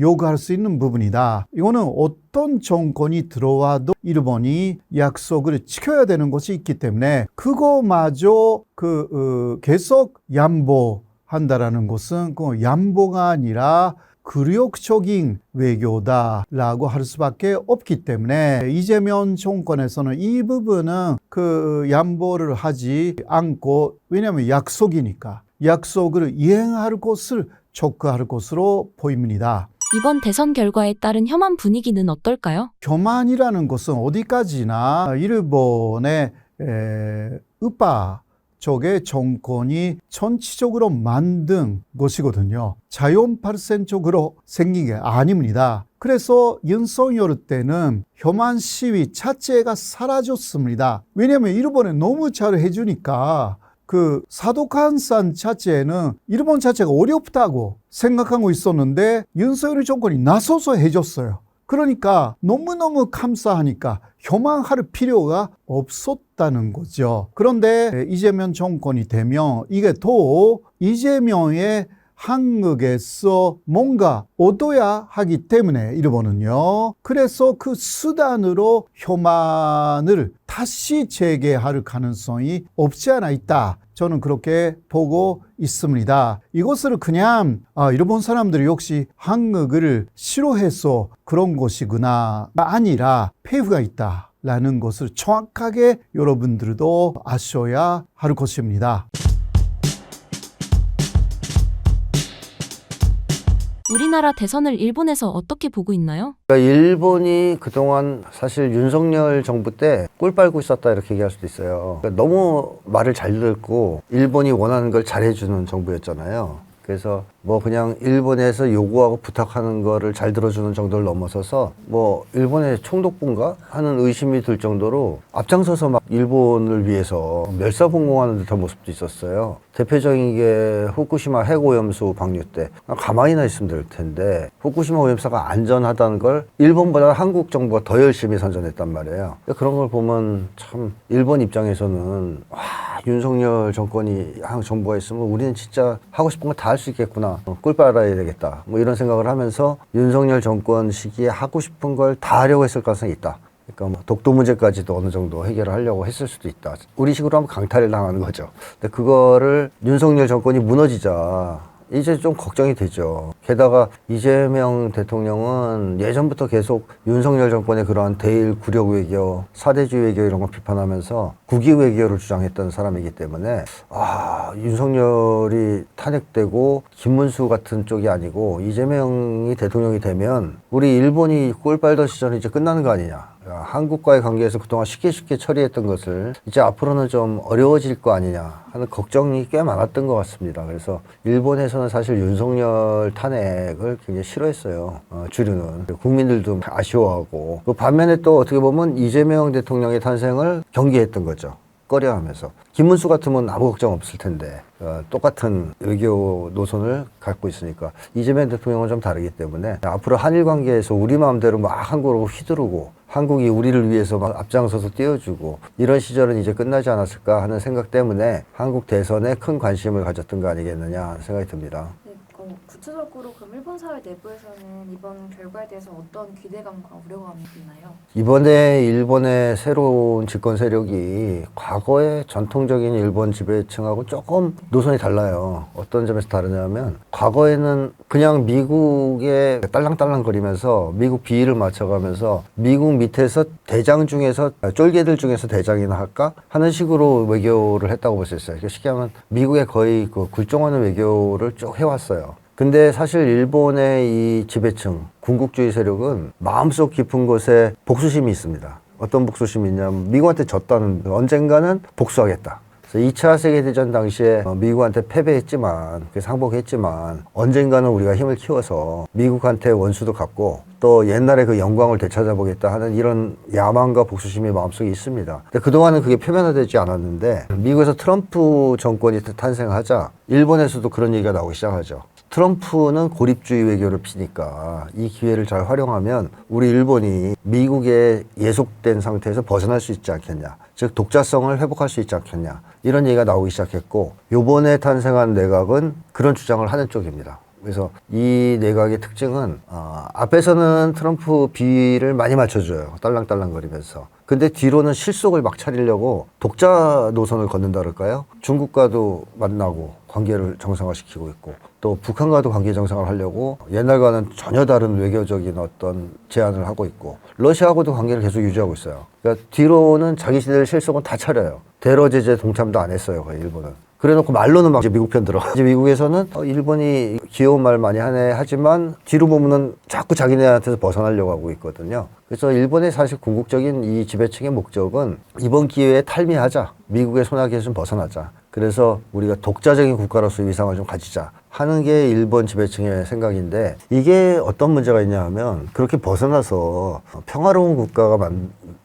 요구할 수 있는 부분이다. 이거는 어떤 정권이 들어와도 일본이 약속을 지켜야 되는 것이 있기 때문에 그거마저 계속 양보한다라는 것은 그 양보가 아니라 굴욕적인 외교다라고 할 수밖에 없기 때문에 이재명 정권에서는 이 부분은 양보를 하지 않고, 왜냐하면 약속이니까 약속을 이행할 것을 촉구할 것으로 보입니다. 이번 대선 결과에 따른 혐한 분위기는 어떨까요? 교만이라는 것은 어디까지나 일본의 우파 쪽의 정권이 전체적으로 만든 것이거든요. 자연 발생적으로 생긴 게 아닙니다. 그래서 윤석열 때는 혐한 시위 자체가 사라졌습니다. 왜냐하면 일본에 너무 잘 해주니까 사도칸산 자체는 일본 자체가 어렵다고 생각하고 있었는데 윤석열 정권이 나서서 해줬어요. 그러니까 너무너무 감사하니까 혐한할 필요가 없었다는 거죠. 그런데 이재명 정권이 되면 이게 또 이재명의 한국에서 뭔가 얻어야 하기 때문에 일본은요. 그래서 그 수단으로 혐한을 다시 재개할 가능성이 없지 않아 있다. 저는 그렇게 보고 있습니다. 이것을 그냥 일본 사람들이 역시 한국을 싫어해서 그런 것이구나가 아니라 폐후가 있다라는 것을 정확하게 여러분들도 아셔야 할 것입니다. 우리나라 대선을 일본에서 어떻게 보고 있나요? 그러니까 일본이 그동안 사실 윤석열 정부 때 꿀 빨고 있었다 이렇게 얘기할 수도 있어요. 그러니까 너무 말을 잘 듣고 일본이 원하는 걸 잘해주는 정부였잖아요. 그래서 뭐 그냥 일본에서 요구하고 부탁하는 거를 잘 들어주는 정도를 넘어서서 뭐 일본의 총독부인가 하는 의심이 들 정도로 앞장서서 막 일본을 위해서 멸사봉공하는 듯한 모습도 있었어요. 대표적인 게 후쿠시마 핵오염수 방류 때 가만히나 있으면 될 텐데 후쿠시마 오염수가 안전하다는 걸 일본보다 한국 정부가 더 열심히 선전했단 말이에요. 그런 걸 보면 참 일본 입장에서는 와, 윤석열 정권이 정부가 있으면 우리는 진짜 하고 싶은 거 다 할 수 있겠구나. 꿀 빨아야 되겠다. 뭐 이런 생각을 하면서 윤석열 정권 시기에 하고 싶은 걸 다 하려고 했을 가능성이 있다. 그러니까 뭐 독도 문제까지도 어느 정도 해결을 하려고 했을 수도 있다. 우리식으로 하면 강탈을 당하는 거죠. 근데 그거를 윤석열 정권이 무너지자 이제 좀 걱정이 되죠. 게다가 이재명 대통령은 예전부터 계속 윤석열 정권의 그러한 대일 굴욕 외교, 사대주의 외교 이런 거 비판하면서 국위 외교를 주장했던 사람이기 때문에 윤석열이 탄핵되고 김문수 같은 쪽이 아니고 이재명이 대통령이 되면 우리 일본이 꿀 빨던 시절이 이제 끝나는 거 아니냐. 한국과의 관계에서 그동안 쉽게 처리했던 것을 이제 앞으로는 좀 어려워질 거 아니냐 하는 걱정이 꽤 많았던 것 같습니다. 그래서 일본에서는 사실 윤석열 탄핵을 굉장히 싫어했어요. 주류는. 국민들도 아쉬워하고. 그 반면에 또 어떻게 보면 이재명 대통령의 탄생을 경계했던 거죠. 꺼려하면서. 김문수 같으면 아무 걱정 없을 텐데 똑같은 외교 노선을 갖고 있으니까 이재명 대통령은 좀 다르기 때문에 앞으로 한일 관계에서 우리 마음대로 막 한국으로 휘두르고 한국이 우리를 위해서 막 앞장서서 띄워주고 이런 시절은 이제 끝나지 않았을까 하는 생각 때문에 한국 대선에 큰 관심을 가졌던 거 아니겠느냐 하는 생각이 듭니다. 네, 구체적으로 그럼 일본 사회 내부에서는 이번 결과에 대해서 어떤 기대감과 우려감이 있나요? 이번에 일본의 새로운 집권 세력이 과거의 전통적인 일본 지배층하고 조금 노선이 달라요. 어떤 점에서 다르냐면 과거에는 그냥 미국에 딸랑딸랑거리면서 미국 비위를 맞춰가면서 미국 밑에서 대장 중에서 쫄개들 중에서 대장이나 할까 하는 식으로 외교를 했다고 볼 수 있어요. 쉽게 하면 미국에 거의 굴종하는 외교를 쭉 해왔어요. 근데 사실 일본의 이 지배층, 군국주의 세력은 마음속 깊은 곳에 복수심이 있습니다. 어떤 복수심이 있냐면 미국한테 졌다는, 언젠가는 복수하겠다. 그래서 2차 세계대전 당시에 미국한테 패배했지만, 상복했지만 언젠가는 우리가 힘을 키워서 미국한테 원수도 갚고 또 옛날에 그 영광을 되찾아보겠다 하는 이런 야망과 복수심이 마음속에 있습니다. 근데 그동안은 그게 표면화되지 않았는데 미국에서 트럼프 정권이 탄생하자 일본에서도 그런 얘기가 나오기 시작하죠. 트럼프는 고립주의 외교를 피니까 이 기회를 잘 활용하면 우리 일본이 미국에 예속된 상태에서 벗어날 수 있지 않겠냐. 즉 독자성을 회복할 수 있지 않겠냐. 이런 얘기가 나오기 시작했고 요번에 탄생한 내각은 그런 주장을 하는 쪽입니다. 그래서 이 내각의 특징은 앞에서는 트럼프 비를 많이 맞춰줘요. 딸랑딸랑거리면서. 근데 뒤로는 실속을 막 차리려고 독자 노선을 걷는다 그럴까요? 중국과도 만나고 관계를 정상화시키고 있고 또 북한과도 관계 정상화를 하려고 옛날과는 전혀 다른 외교적인 어떤 제안을 하고 있고 러시아하고도 관계를 계속 유지하고 있어요. 그러니까 뒤로는 자기네들 실속은 다 차려요. 대러 제재 동참도 안 했어요. 거의 일본은. 그래놓고 말로는 막 이제 미국 편 들어. 이제 미국에서는 일본이 귀여운 말 많이 하네 하지만 뒤로 보면은 자꾸 자기네한테서 벗어나려고 하고 있거든요. 그래서 일본의 사실 궁극적인 이 지배층의 목적은 이번 기회에 탈미하자. 미국의 손아귀에서 좀 벗어나자. 그래서 우리가 독자적인 국가로서 위상을 좀 가지자 하는 게 일본 지배층의 생각인데 이게 어떤 문제가 있냐 하면 그렇게 벗어나서 평화로운 국가가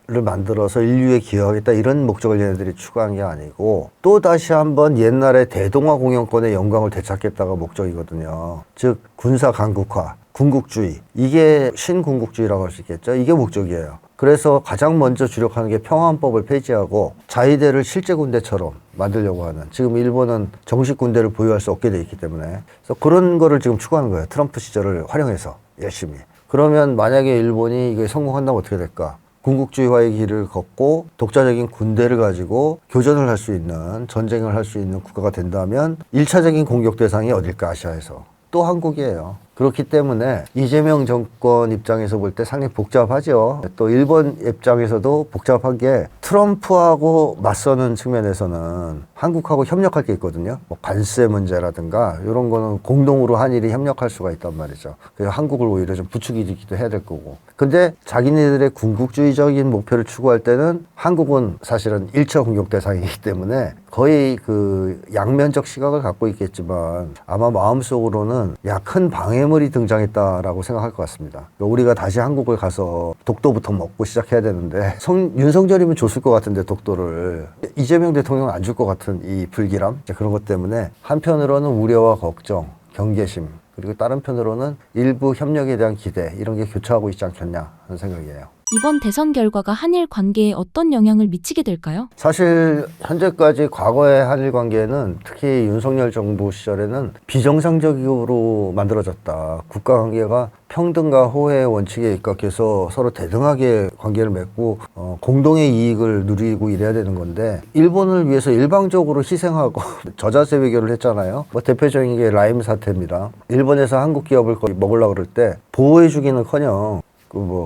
를 만들어서 인류에 기여하겠다 이런 목적을 얘네들이 추구한 게 아니고 또 다시 한번 옛날의 대동아 공영권의 영광을 되찾겠다가 목적이거든요. 즉 군사 강국화, 군국주의 이게 신군국주의라고 할 수 있겠죠. 이게 목적이에요. 그래서 가장 먼저 주력하는 게 평화헌법을 폐지하고 자위대를 실제 군대처럼 만들려고 하는 지금 일본은 정식 군대를 보유할 수 없게 돼 있기 때문에 그래서 그런 거를 지금 추구하는 거예요. 트럼프 시절을 활용해서 열심히. 그러면 만약에 일본이 이게 성공한다면 어떻게 될까? 군국주의화의 길을 걷고 독자적인 군대를 가지고 교전을 할 수 있는 전쟁을 할 수 있는 국가가 된다면 1차적인 공격 대상이 어딜까 아시아에서 또 한국이에요. 그렇기 때문에 이재명 정권 입장에서 볼 때 상당히 복잡하죠. 또 일본 입장에서도 복잡한 게 트럼프하고 맞서는 측면에서는 한국하고 협력할 게 있거든요. 뭐 관세 문제라든가 이런 거는 공동으로 한일이 협력할 수가 있단 말이죠. 그래서 한국을 오히려 좀 부추기기도 해야 될 거고. 근데 자기네들의 군국주의적인 목표를 추구할 때는 한국은 사실은 1차 공격 대상이기 때문에 거의 그 양면적 시각을 갖고 있겠지만 아마 마음속으로는 큰 방해물이 등장했다라고 생각할 것 같습니다. 우리가 다시 한국을 가서 독도부터 먹고 시작해야 되는데 윤석열이면 줬을 것 같은데 독도를 이재명 대통령은 안 줄 것 같은 이 불길함 그런 것 때문에 한편으로는 우려와 걱정, 경계심 그리고 다른 편으로는 일부 협력에 대한 기대 이런 게 교차하고 있지 않겠냐 하는 생각이에요. 이번 대선 결과가 한일 관계에 어떤 영향을 미치게 될까요? 사실 현재까지 과거의 한일 관계는 특히 윤석열 정부 시절에는 비정상적으로 만들어졌다. 국가 관계가 평등과 호혜의 원칙에 입각해서 서로 대등하게 관계를 맺고 공동의 이익을 누리고 이래야 되는 건데 일본을 위해서 일방적으로 희생하고 저자세 외교를 했잖아요. 뭐 대표적인 게 라임 사태입니다. 일본에서 한국 기업을 거의 먹으려고 그럴 때 보호해주기는커녕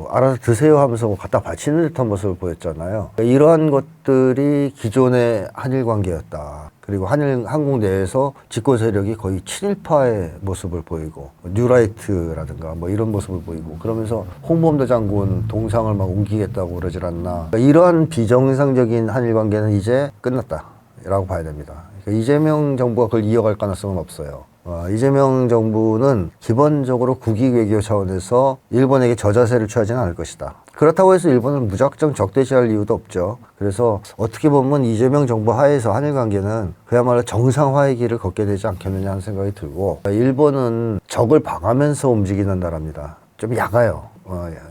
알아서 드세요 하면서 갖다 바치는 듯한 모습을 보였잖아요. 이러한 것들이 기존의 한일 관계였다. 그리고 한국 내에서 집권 세력이 거의 친일파의 모습을 보이고 뉴라이트라든가 뭐 이런 모습을 보이고 그러면서 홍범도 장군 동상을 막 옮기겠다고 그러질 않나. 이러한 비정상적인 한일 관계는 이제 끝났다라고 봐야 됩니다. 그러니까 이재명 정부가 그걸 이어갈 가능성은 없어요. 이재명 정부는 기본적으로 국익 외교 차원에서 일본에게 저자세를 취하지는 않을 것이다. 그렇다고 해서 일본을 무작정 적대시할 이유도 없죠. 그래서 어떻게 보면 이재명 정부 하에서 한일 관계는 그야말로 정상화의 길을 걷게 되지 않겠느냐 하는 생각이 들고 일본은 적을 봐가면서 움직이는 나라입니다. 좀 약아요.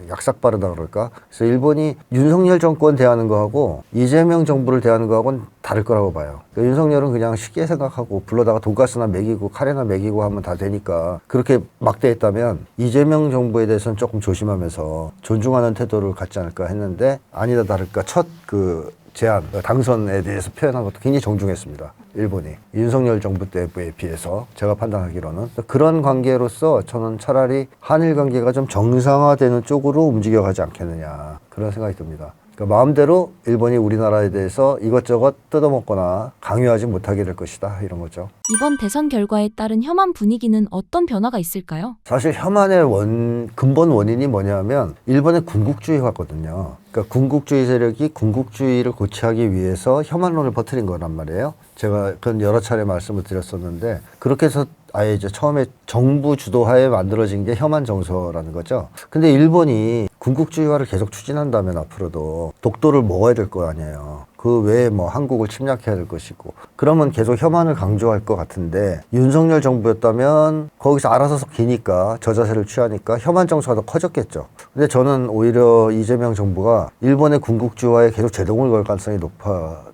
약삭빠르다 그럴까? 그래서 일본이 윤석열 정권 대하는 거하고 이재명 정부를 대하는 거하고는 다를 거라고 봐요. 그러니까 윤석열은 그냥 쉽게 생각하고 불러다가 돈가스나 먹이고 카레나 먹이고 하면 다 되니까 그렇게 막대했다면 이재명 정부에 대해서는 조금 조심하면서 존중하는 태도를 갖지 않을까 했는데 아니다 다를까 첫 제안, 당선에 대해서 표현한 것도 굉장히 정중했습니다. 일본이. 윤석열 정부 때에 비해서 제가 판단하기로는. 그런 관계로서 저는 차라리 한일 관계가 좀 정상화되는 쪽으로 움직여가지 않겠느냐. 그런 생각이 듭니다. 그러니까 마음대로 일본이 우리나라에 대해서 이것저것 뜯어먹거나 강요하지 못하게 될 것이다. 이런 거죠. 이번 대선 결과에 따른 혐한 분위기는 어떤 변화가 있을까요? 사실 혐한의 근본 원인이 뭐냐면 일본의 군국주의화거든요. 그러니까 군국주의 세력이 군국주의를 고취하기 위해서 혐한론을 퍼뜨린 거란 말이에요. 제가 그건 여러 차례 말씀을 드렸었는데 그렇게 해서 아예 이제 처음에 정부 주도하에 만들어진 게 혐한 정서라는 거죠. 근데 일본이 군국주의화를 계속 추진한다면 앞으로도 독도를 먹어야 될 거 아니에요. 그 외에 뭐 한국을 침략해야 될 것이고 그러면 계속 혐한을 강조할 것 같은데 윤석열 정부였다면 거기서 알아서 기니까 저자세를 취하니까 혐한 정서가 더 커졌겠죠. 근데 저는 오히려 이재명 정부가 일본의 군국주의화에 계속 제동을 걸 가능성이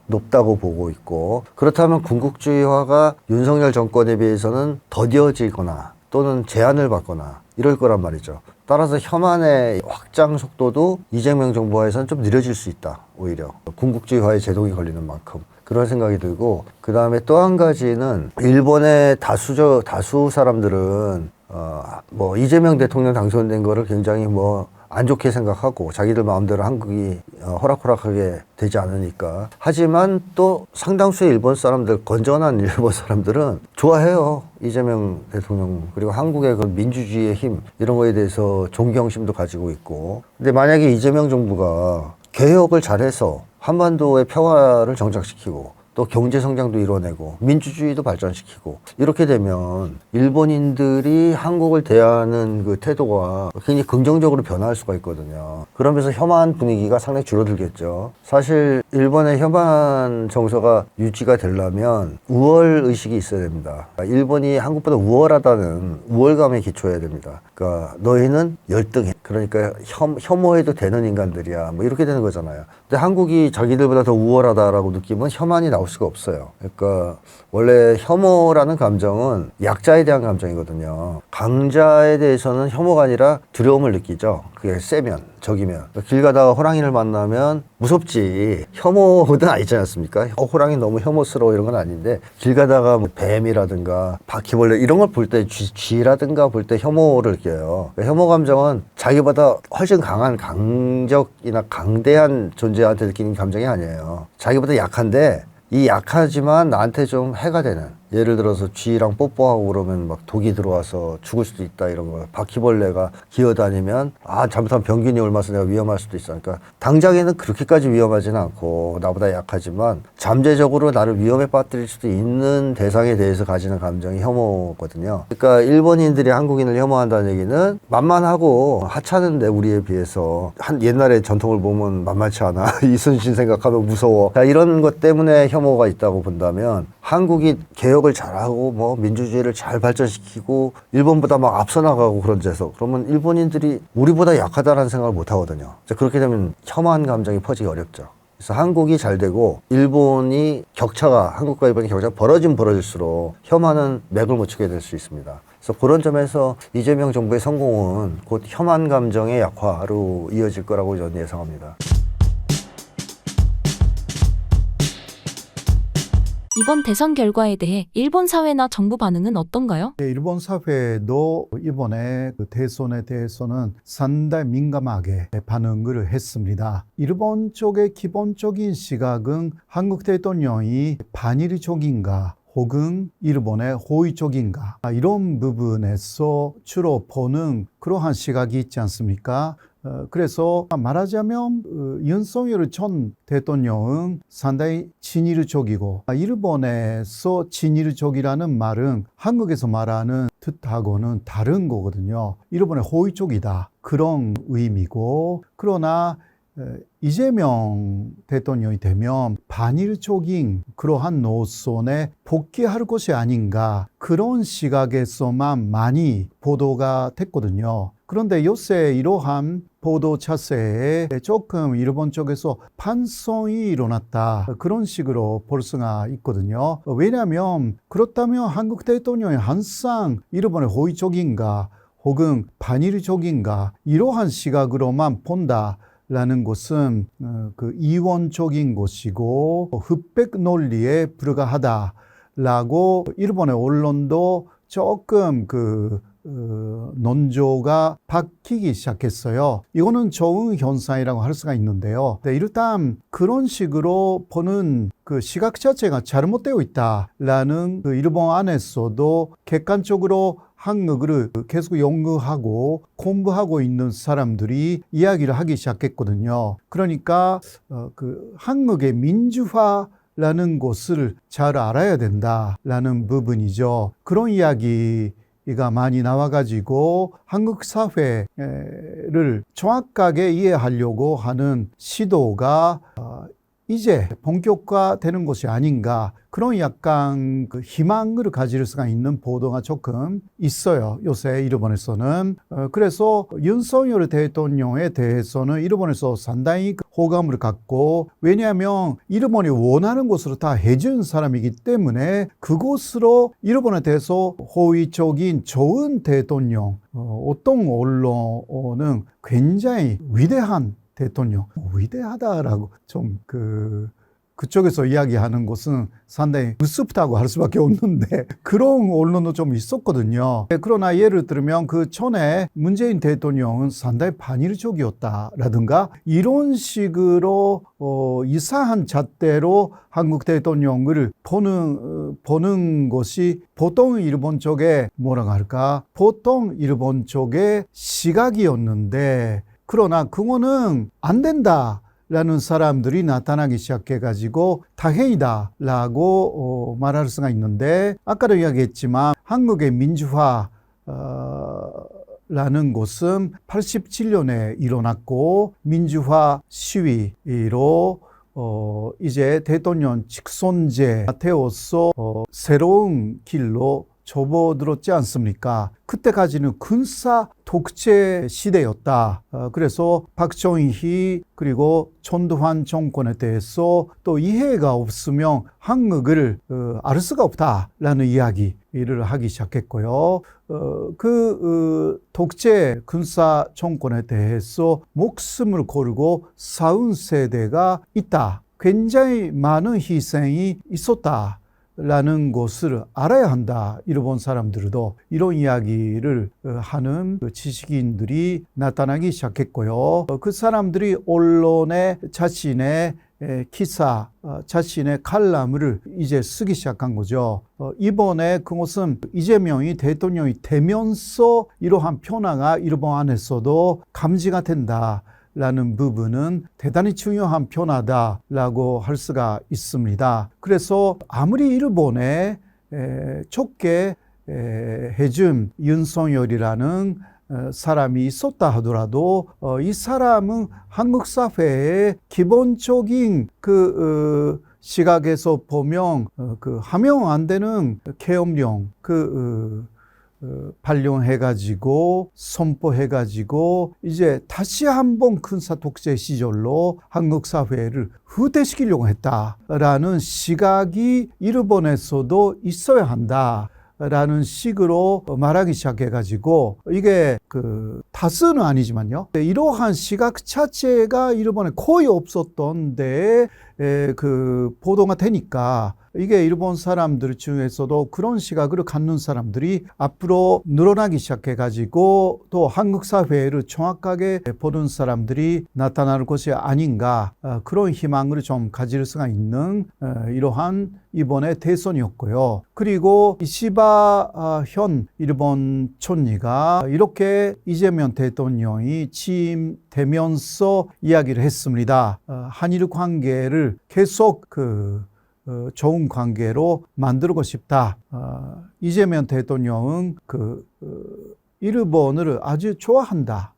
높다고 보고 있고 그렇다면 군국주의화가 윤석열 정권에 비해서는 더뎌지거나 또는 제한을 받거나 이럴 거란 말이죠. 따라서 혐한의 확장 속도도 이재명 정부에서는 좀 느려질 수 있다. 오히려 군국주의화에 제동이 걸리는 만큼 그런 생각이 들고, 그 다음에 또 한 가지는 일본의 다수 사람들은 뭐 이재명 대통령 당선된 거를 굉장히 뭐 안 좋게 생각하고 자기들 마음대로 한국이 호락호락하게 되지 않으니까. 하지만 또 상당수의 일본 사람들, 건전한 일본 사람들은 좋아해요. 이재명 대통령, 그리고 한국의 그 민주주의의 힘, 이런 거에 대해서 존경심도 가지고 있고. 근데 만약에 이재명 정부가 개혁을 잘해서 한반도의 평화를 정착시키고 또 경제 성장도 이뤄내고 민주주의도 발전시키고 이렇게 되면 일본인들이 한국을 대하는 그 태도가 굉장히 긍정적으로 변화할 수가 있거든요. 그러면서 혐한 분위기가 상당히 줄어들겠죠. 사실 일본의 혐한 정서가 유지가 되려면 우월 의식이 있어야 됩니다. 일본이 한국보다 우월하다는 우월감에 기초해야 됩니다. 그러니까 너희는 열등해. 그러니까 혐오해도 되는 인간들이야. 뭐 이렇게 되는 거잖아요. 근데 한국이 자기들보다 더 우월하다라고 느끼면 혐한이 나올 수가 없어요. 그러니까 원래 혐오라는 감정은 약자에 대한 감정이거든요. 강자에 대해서는 혐오가 아니라 두려움을 느끼죠. 그게 세면, 적이면. 길 가다가 호랑이를 만나면 무섭지. 혐오는 아니지 않습니까? 호랑이 너무 혐오스러워 이런 건 아닌데, 길 가다가 뭐 뱀이라든가 바퀴벌레 이런 걸 볼 때 쥐라든가 볼 때 혐오를 느껴요. 그러니까 혐오 감정은 자기보다 훨씬 강한 강적이나 강대한 존재한테 느끼는 감정이 아니에요. 자기보다 약한데 이 약하지만 나한테 좀 해가 되는, 예를 들어서 쥐랑 뽀뽀하고 그러면 막 독이 들어와서 죽을 수도 있다 이런 거. 바퀴벌레가 기어다니면 잘못하면 병균이 옮아서 내가 위험할 수도 있어. 그러니까 당장에는 그렇게까지 위험하지는 않고 나보다 약하지만 잠재적으로 나를 위험에 빠뜨릴 수도 있는 대상에 대해서 가지는 감정이 혐오거든요. 그러니까 일본인들이 한국인을 혐오한다는 얘기는 만만하고 하찮은데 우리에 비해서 옛날에 전통을 보면 만만치 않아. 이순신 생각하면 무서워. 이런 것 때문에 혐오가 있다고 본다면, 한국이 개혁을 잘하고 뭐 민주주의를 잘 발전시키고 일본보다 막 앞서 나가고 그런 데서, 그러면 일본인들이 우리보다 약하다라는 생각을 못 하거든요. 그렇게 되면 혐한 감정이 퍼지기 어렵죠. 그래서 한국이 잘 되고 한국과 일본의 격차가 벌어질수록 혐한은 맥을 못 추게 될 수 있습니다. 그래서 그런 점에서 이재명 정부의 성공은 곧 혐한 감정의 약화로 이어질 거라고 저는 예상합니다. 이번 대선 결과에 대해 일본 사회나 정부 반응은 어떤가요? 일본 사회도 이번에 그 대선에 대해서는 상당히 민감하게 반응을 했습니다. 일본 쪽의 기본적인 시각은 한국 대통령이 반일적인가 혹은 일본의 호의적인가, 이런 부분에서 주로 보는 그러한 시각이 있지 않습니까? 그래서 말하자면 윤석열 전 대통령은 상당히 친일적이고, 일본에서 친일적이라는 말은 한국에서 말하는 뜻하고는 다른 거거든요. 일본의 호의적이다, 그런 의미고, 그러나 이재명 대통령이 되면 반일적인 그러한 노선에 복귀할 것이 아닌가, 그런 시각에서만 많이 보도가 됐거든요. 그런데 요새 이러한 보도 자세에 조금 일본 쪽에서 반성이 일어났다, 그런 식으로 볼 수가 있거든요. 왜냐하면 그렇다면 한국 대통령이 항상 일본의 호의적인가 혹은 반일적인가, 이러한 시각으로만 본다 라는 것은 그 이원적인 것이고 흑백 논리에 불과하다라고 일본의 언론도 조금 논조가 바뀌기 시작했어요. 이거는 좋은 현상이라고 할 수가 있는데요. 일단 그런 식으로 보는 그 시각 자체가 잘못되어 있다라는 그 일본 안에서도 객관적으로 한국을 계속 연구하고 공부하고 있는 사람들이 이야기를 하기 시작했거든요. 그러니까 그 한국의 민주화라는 것을 잘 알아야 된다라는 부분이죠. 그런 이야기가 많이 나와가지고 한국 사회를 정확하게 이해하려고 하는 시도가 이제 본격화되는 것이 아닌가, 그런 약간 그 희망을 가질 수가 있는 보도가 조금 있어요, 요새 일본에서는. 그래서 윤석열 대통령에 대해서는 일본에서 상당히 호감을 갖고, 왜냐하면 일본이 원하는 곳으로 다 해준 사람이기 때문에 그곳으로 일본에 대해서 호의적인 좋은 대통령, 어떤 언론은 굉장히 위대한 대통령, 위대하다라고 좀 그쪽에서 이야기하는 것은 상당히 우습다고 할 수밖에 없는데 그런 언론도 좀 있었거든요. 그러나 예를 들면 그 전에 문재인 대통령은 상당히 반일적이었다라든가 이런 식으로 이상한 잣대로 한국 대통령을 보는 것이 보통 일본 쪽에 뭐라고 할까? 보통 일본 쪽의 시각이었는데, 그러나 그거는 안 된다 라는 사람들이 나타나기 시작해가지고 다행이다라고 말할 수가 있는데, 아까도 이야기했지만 한국의 민주화 라는 것은 87년에 일어났고, 민주화 시위로 이제 대통령 직선제 되어서 새로운 길로 접어들었지 않습니까? 그때까지는 군사 독재 시대였다. 그래서 박정희 그리고 전두환 정권에 대해서 또 이해가 없으면 한국을 알 수가 없다라는 이야기를 하기 시작했고요. 독재 군사 정권에 대해서 목숨을 걸고 싸운 세대가 있다. 굉장히 많은 희생이 있었다. 라는 것을 알아야 한다. 일본 사람들도 이런 이야기를 하는 지식인들이 나타나기 시작했고요. 그 사람들이 언론에 자신의 기사, 자신의 칼럼을 이제 쓰기 시작한 거죠. 이번에 그것은 이재명이 대통령이 되면서 이러한 변화가 일본 안에서도 감지가 된다. 라는 부분은 대단히 중요한 변화다라고 할 수가 있습니다. 그래서 아무리 일본에 좋게 해준 윤석열이라는 사람이 있었다 하더라도 이 사람은 한국 사회의 기본적인 시각에서 보면 하면 안 되는 계엄령 발령해가지고 선포해가지고 이제 다시 한번 군사 독재 시절로 한국 사회를 후퇴시키려고 했다라는 시각이 일본에서도 있어야 한다. 라는 식으로 말하기 시작해가지고 이게 다수는 아니지만요. 이러한 시각 자체가 일본에 거의 없었던 데에 보도가 되니까 이게 일본 사람들 중에서도 그런 시각을 갖는 사람들이 앞으로 늘어나기 시작해가지고 또 한국 사회를 정확하게 보는 사람들이 나타날 것이 아닌가, 그런 희망을 좀 가질 수가 있는 이러한 이번의 대선이었고요. 그리고 이시바 현 일본 총리가 이렇게 이재명 대통령이 취임되면서 이야기를 했습니다. 한일 관계를 계속 좋은 관계로 만들고 싶다. 이재명 대통령은 일본을 아주 좋아한다.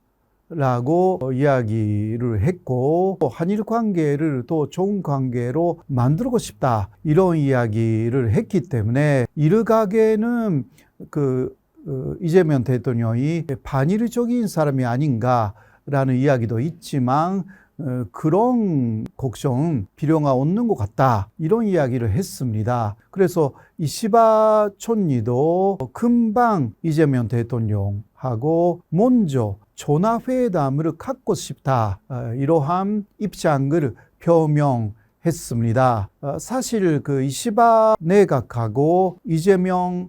라고 이야기를 했고, 한일 관계를 또 좋은 관계로 만들고 싶다. 이런 이야기를 했기 때문에 일각에는 이재명 대통령이 반일적인 사람이 아닌가라는 이야기도 있지만, 그런 걱정은 필요가 없는 것 같다. 이런 이야기를 했습니다. 그래서 이시바 총리도 금방 이재명 대통령하고 먼저 전화회담을 갖고 싶다. 이러한 입장을 표명했습니다. 사실 이시바 내각하고 이재명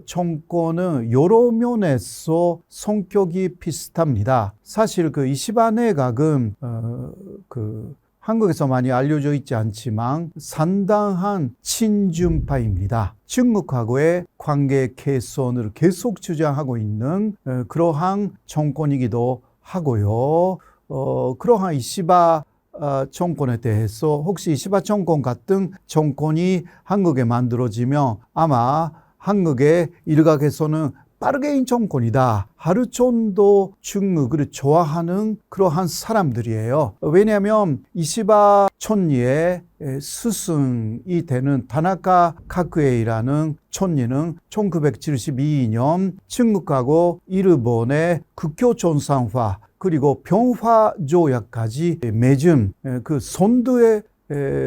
정권은 여러 면에서 성격이 비슷합니다. 사실 이시바 내각은 한국에서 많이 알려져 있지 않지만 상당한 친중파입니다. 중국하고의 관계 개선을 계속 주장하고 있는 그러한 정권이기도 하고요. 그러한 이시바 정권에 대해서 혹시 이시바 정권 같은 정권이 한국에 만들어지면 아마 한국의 일각에서는 빠르게인 정권이다. 하루 정도 중국을 좋아하는 그러한 사람들이에요. 왜냐하면 이시바 총리의 스승이 되는 다나카 가쿠에이라는 총리는 1972년 중국하고 일본의 국교 정상화 그리고 평화조약까지 맺은 그 선두의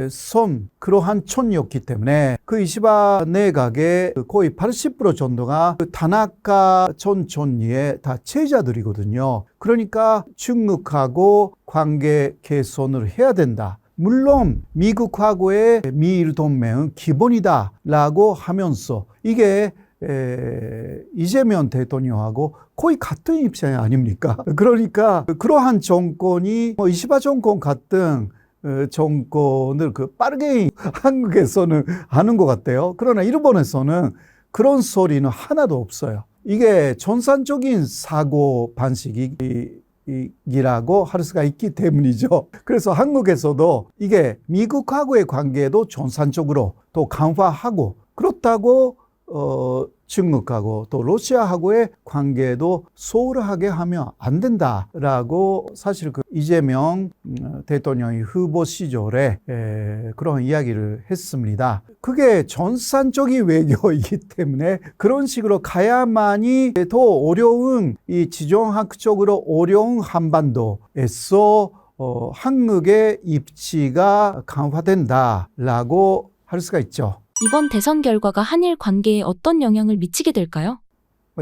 선 그러한 촌이었기 때문에 그 이시바 내각의 거의 80% 정도가 그 다나카 촌이의 다 제자들이거든요. 그러니까 중국하고 관계 개선을 해야 된다. 물론 미국하고의 미일 동맹은 기본이다라고 하면서 이게 이재명 대통령하고 거의 같은 입장이 아닙니까? 그러니까 그러한 정권이 이시바 정권 같은 정권을 빠르게 한국에서는 하는 것 같아요. 그러나 일본에서는 그런 소리는 하나도 없어요. 이게 전산적인 사고 방식이라고 할 수가 있기 때문이죠. 그래서 한국에서도 이게 미국하고의 관계도 전산적으로 또 강화하고 그렇다고 중국하고 또 러시아하고의 관계도 소홀하게 하면 안 된다라고 사실 그 이재명 대통령이 후보 시절에 그런 이야기를 했습니다. 그게 전산적인 외교이기 때문에 그런 식으로 가야만이 더 어려운 이 지정학적으로 어려운 한반도에서 한국의 입지가 강화된다라고 할 수가 있죠. 이번 대선 결과가 한일 관계에 어떤 영향을 미치게 될까요?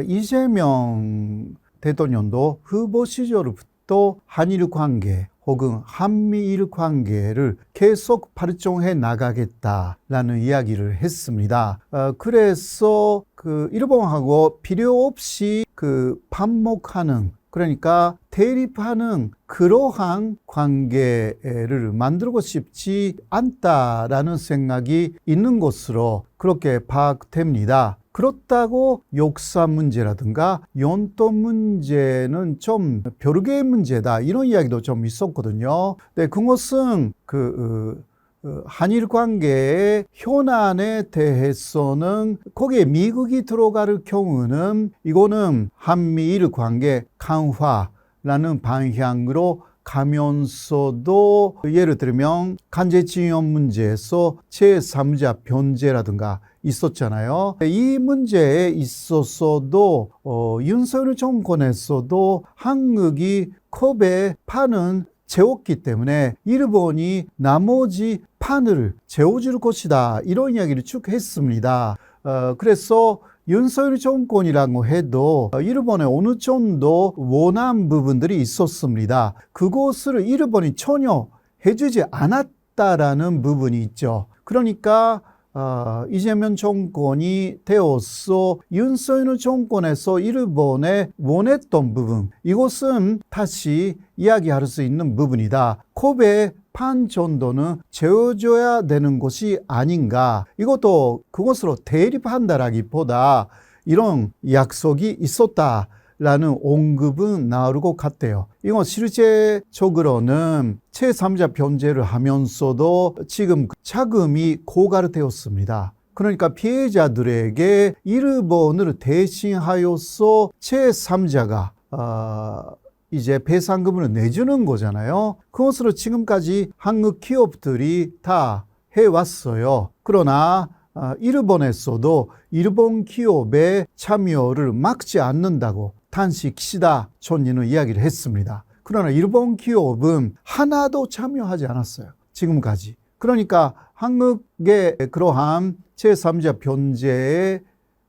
이재명 대통령도 후보 시절부터 한일 관계 혹은 한미일 관계를 계속 발전해 나가겠다라는 이야기를 했습니다. 그래서 그 일본하고 필요 없이 반목하는 그러니까 대립하는 그러한 관계를 만들고 싶지 않다라는 생각이 있는 것으로 그렇게 파악됩니다. 그렇다고 역사 문제라든가 연도 문제는 좀 별개의 문제다 이런 이야기도 좀 있었거든요. 근데 그것은 한일 관계의 현안에 대해서는 거기에 미국이 들어갈 경우는 이거는 한미일 관계 강화라는 방향으로 가면서도 예를 들면 간제징용 문제에서 제3자 변제라든가 있었잖아요. 이 문제에 있어서도 윤석열 정권에서도 한국이 컵에 판은 재웠기 때문에 일본이 나머지 판을 재워줄 것이다 이런 이야기를 쭉 했습니다. 그래서 윤석열 정권이라고 해도 일본에 어느 정도 원한 부분들이 있었습니다. 그것을 일본이 전혀 해주지 않았다라는 부분이 있죠. 그러니까 이재명 정권이 되어서 윤석열 정권에서 일본에 원했던 부분 이것은 다시 이야기할 수 있는 부분이다. 컵의 판 정도는 재워줘야 되는 것이 아닌가. 이것도 그것으로 대립한다라기보다 이런 약속이 있었다라는 언급은 나올 것 같아요. 이건 실제적으로는 제3자 변제를 하면서도 지금 자금이 고갈되었습니다. 그러니까 피해자들에게 일본을 대신하여서 제3자가 이제 배상금을 내주는 거잖아요. 그것으로 지금까지 한국 기업들이 다 해왔어요. 그러나 일본에서도 일본 기업의 참여를 막지 않는다고 당시 기시다 총리는 이야기를 했습니다. 그러나 일본 기업은 하나도 참여하지 않았어요. 지금까지. 그러니까 한국의 그러한 제3자 변제의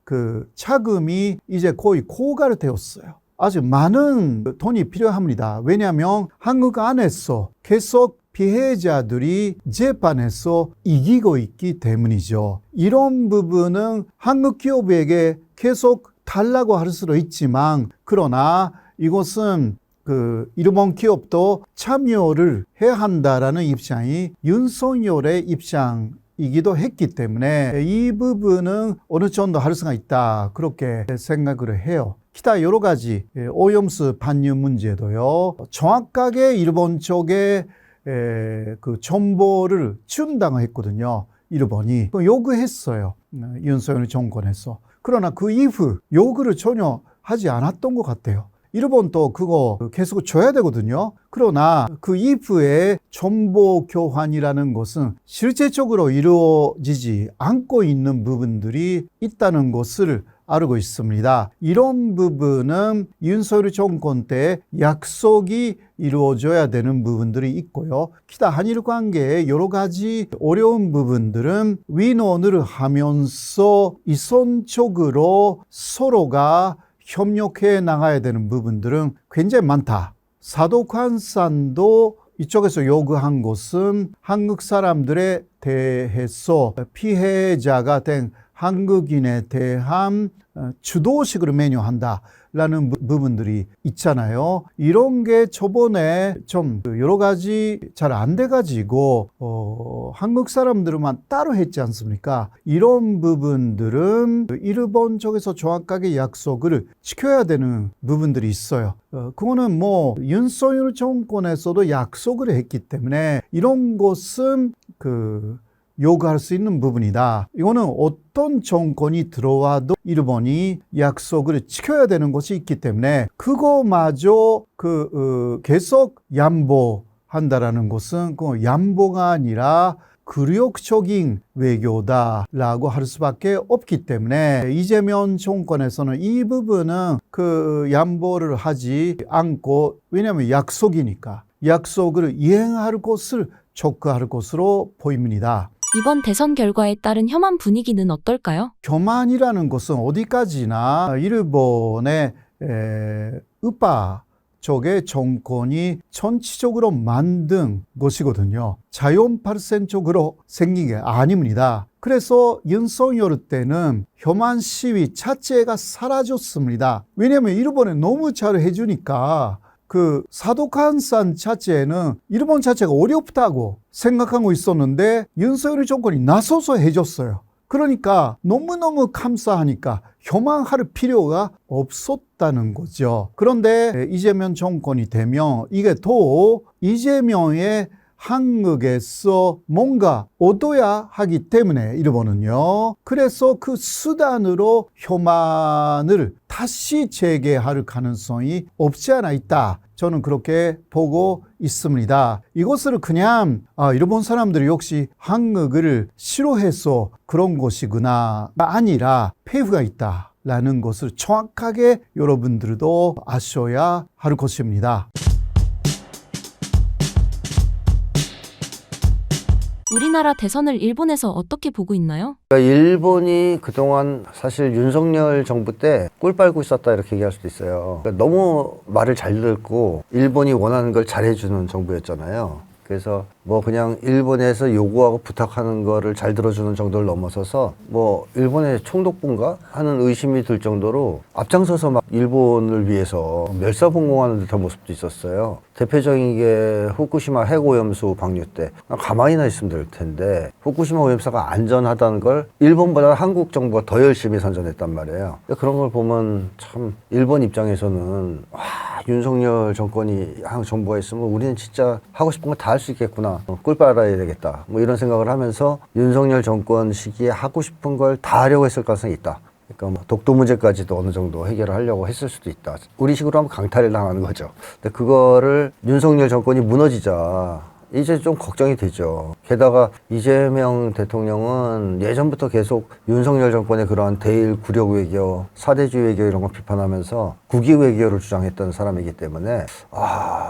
그 자금이 이제 거의 고갈되었어요. 아주 많은 돈이 필요합니다. 왜냐하면 한국 안에서 계속 피해자들이 재판에서 이기고 있기 때문이죠. 이런 부분은 한국 기업에게 계속 달라고 할 수도 있지만 그러나 이것은 일본 기업도 참여를 해야 한다라는 입장이 윤석열의 입장이기도 했기 때문에 이 부분은 어느 정도 할 수가 있다 그렇게 생각을 해요. 기타 여러 가지 오염수 반유 문제도요. 정확하게 일본 쪽에 그 정보를 충당했거든요. 일본이 요구했어요. 윤석열 정권에서. 그러나 그 이후 요구를 전혀 하지 않았던 것 같아요. 일본도 그거 계속 줘야 되거든요. 그러나 그 이후에 정보 교환이라는 것은 실제적으로 이루어지지 않고 있는 부분들이 있다는 것을 알고 있습니다. 이런 부분은 윤석열 정권 때 약속이 이루어져야 되는 부분들이 있고요. 기타 한일 관계의 여러 가지 어려운 부분들은 의논을 하면서 이선적으로 서로가 협력해 나가야 되는 부분들은 굉장히 많다. 사독환산도 이쪽에서 요구한 것은 한국 사람들에 대해서 피해자가 된 한국인에 대한 주도식으로 메뉴한다라는 부분들이 있잖아요. 이런 게 저번에 좀 여러 가지 잘 안 돼가지고 한국 사람들만 따로 했지 않습니까? 이런 부분들은 일본 쪽에서 정확하게 약속을 지켜야 되는 부분들이 있어요. 그거는 뭐 윤석열 정권에서도 약속을 했기 때문에 이런 것은 요구할 수 있는 부분이다. 이거는 어떤 정권이 들어와도 일본이 약속을 지켜야 되는 것이 있기 때문에 그거마저 계속 양보한다라는 것은 그 양보가 아니라 굴욕적인 외교다라고 할 수밖에 없기 때문에 이재명 정권에서는 이 부분은 양보를 하지 않고, 왜냐하면 약속이니까 약속을 이행할 것을 촉구할 것으로 보입니다. 이번 대선 결과에 따른 혐한 분위기는 어떨까요? 교만이라는 것은 어디까지나 일본의 우파 쪽의 정권이 전체적으로 만든 것이거든요. 자연 발생적으로 생긴 게 아닙니다. 그래서 윤석열 때는 혐한 시위 자체가 사라졌습니다. 왜냐하면 일본에 너무 잘 해주니까 사독환산 자체는 일본 자체가 어렵다고 생각하고 있었는데 윤석열 정권이 나서서 해줬어요. 그러니까 너무너무 감사하니까 혐한할 필요가 없었다는 거죠. 그런데 이재명 정권이 되면 이게 더 이재명의 한국에서 뭔가 얻어야 하기 때문에 일본은요. 그래서 그 수단으로 혐한을 다시 재개할 가능성이 없지 않아 있다. 저는 그렇게 보고 있습니다. 이것을 그냥 일본 사람들이 역시 한국을 싫어해서 그런 것이구나 아니라 폐후가 있다라는 것을 정확하게 여러분들도 아셔야 할 것입니다. 우리나라 대선을 일본에서 어떻게 보고 있나요? 그러니까 일본이 그동안 사실 윤석열 정부 때 꿀 빨고 있었다 이렇게 얘기할 수도 있어요. 그러니까 너무 말을 잘 듣고 일본이 원하는 걸 잘해주는 정부였잖아요. 그래서 뭐 그냥 일본에서 요구하고 부탁하는 거를 잘 들어주는 정도를 넘어서서 뭐 일본의 총독부인가 하는 의심이 들 정도로 앞장서서 막 일본을 위해서 멸사봉공하는 듯한 모습도 있었어요. 대표적인 게 후쿠시마 핵오염수 방류 때 가만히나 있으면 될 텐데 후쿠시마 오염수가 안전하다는 걸 일본보다 한국 정부가 더 열심히 선전했단 말이에요. 그런 걸 보면 참 일본 입장에서는 와, 윤석열 정권이 정부가 있으면 우리는 진짜 하고 싶은 거 다 할 수 있겠구나, 꿀 빨아야 되겠다, 뭐 이런 생각을 하면서 윤석열 정권 시기에 하고 싶은 걸 다 하려고 했을 가능성이 있다. 그러니까 뭐 독도 문제까지도 어느 정도 해결을 하려고 했을 수도 있다. 우리 식으로 하면 강탈을 당하는 거죠. 근데 그거를 윤석열 정권이 무너지자 이제 좀 걱정이 되죠. 게다가 이재명 대통령은 예전부터 계속 윤석열 정권의 그러한 대일 굴욕 외교, 사대주의 외교 이런 거 비판하면서 국위 외교를 주장했던 사람이기 때문에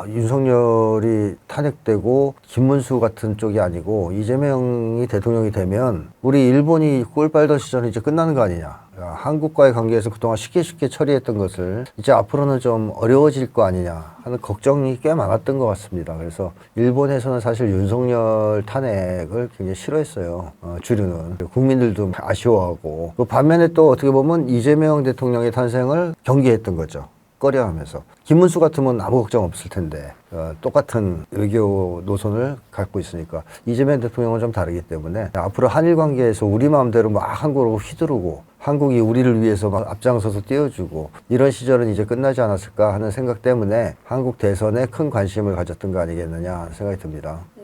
윤석열이 탄핵되고 김문수 같은 쪽이 아니고 이재명이 대통령이 되면 우리 일본이 꿀 빨던 시절이 이제 끝나는 거 아니냐. 한국과의 관계에서 그동안 쉽게 처리했던 것을 이제 앞으로는 좀 어려워질 거 아니냐 하는 걱정이 꽤 많았던 것 같습니다. 그래서 일본에서는 사실 윤석열 탄핵을 굉장히 싫어했어요. 주류는. 국민들도 아쉬워하고. 그 반면에 또 어떻게 보면 이재명 대통령의 탄생을 경계했던 거죠. 꺼려하면서. 김문수 같으면 아무 걱정 없을 텐데 똑같은 외교 노선을 갖고 있으니까 이재명 대통령은 좀 다르기 때문에 앞으로 한일 관계에서 우리 마음대로 막 한국으로 휘두르고 한국이 우리를 위해서 막 앞장서서 띄워주고 이런 시절은 이제 끝나지 않았을까 하는 생각 때문에 한국 대선에 큰 관심을 가졌던 거 아니겠느냐 하는 생각이 듭니다. 네,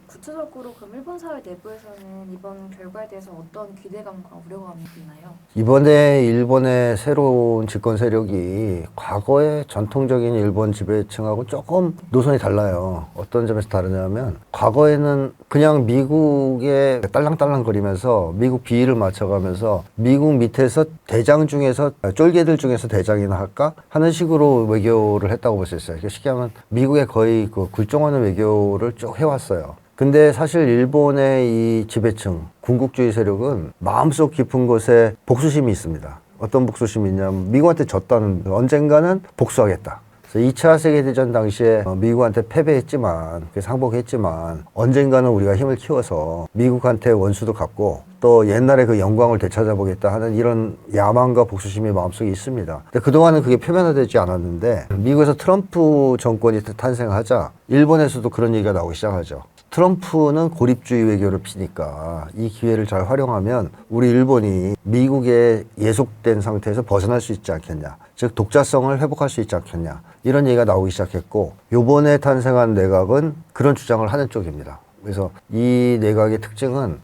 구체적으로 그럼 일본 사회 내부에서는 이번 결과에 대해서 어떤 기대감과 우려감이 있나요? 이번에 일본의 새로운 집권 세력이 과거의 전통적인 일본 지배층하고 조금 노선이 달라요. 어떤 점에서 다르냐면 과거에는 그냥 미국에 딸랑딸랑거리면서 미국 비위를 맞춰가면서 미국 밑에서 대장 중에서 쫄개들 중에서 대장이나 할까 하는 식으로 외교를 했다고 볼 수 있어요. 쉽게 하면 미국의 거의 그 굴종하는 외교를 쭉 해왔어요. 근데 사실 일본의 이 지배층, 군국주의 세력은 마음속 깊은 곳에 복수심이 있습니다. 어떤 복수심이 있냐면 미국한테 졌다는 언젠가는 복수하겠다. 그래서 2차 세계대전 당시에 미국한테 패배했지만, 그래서 항복했지만 언젠가는 우리가 힘을 키워서 미국한테 원수도 갚고 또 옛날에 그 영광을 되찾아보겠다 하는 이런 야망과 복수심이 마음속에 있습니다. 근데 그동안은 그게 표면화되지 않았는데 미국에서 트럼프 정권이 탄생하자 일본에서도 그런 얘기가 나오기 시작하죠. 트럼프는 고립주의 외교를 피니까 이 기회를 잘 활용하면 우리 일본이 미국에 예속된 상태에서 벗어날 수 있지 않겠냐. 즉 독자성을 회복할 수 있지 않겠냐. 이런 얘기가 나오기 시작했고 요번에 탄생한 내각은 그런 주장을 하는 쪽입니다. 그래서 이 내각의 특징은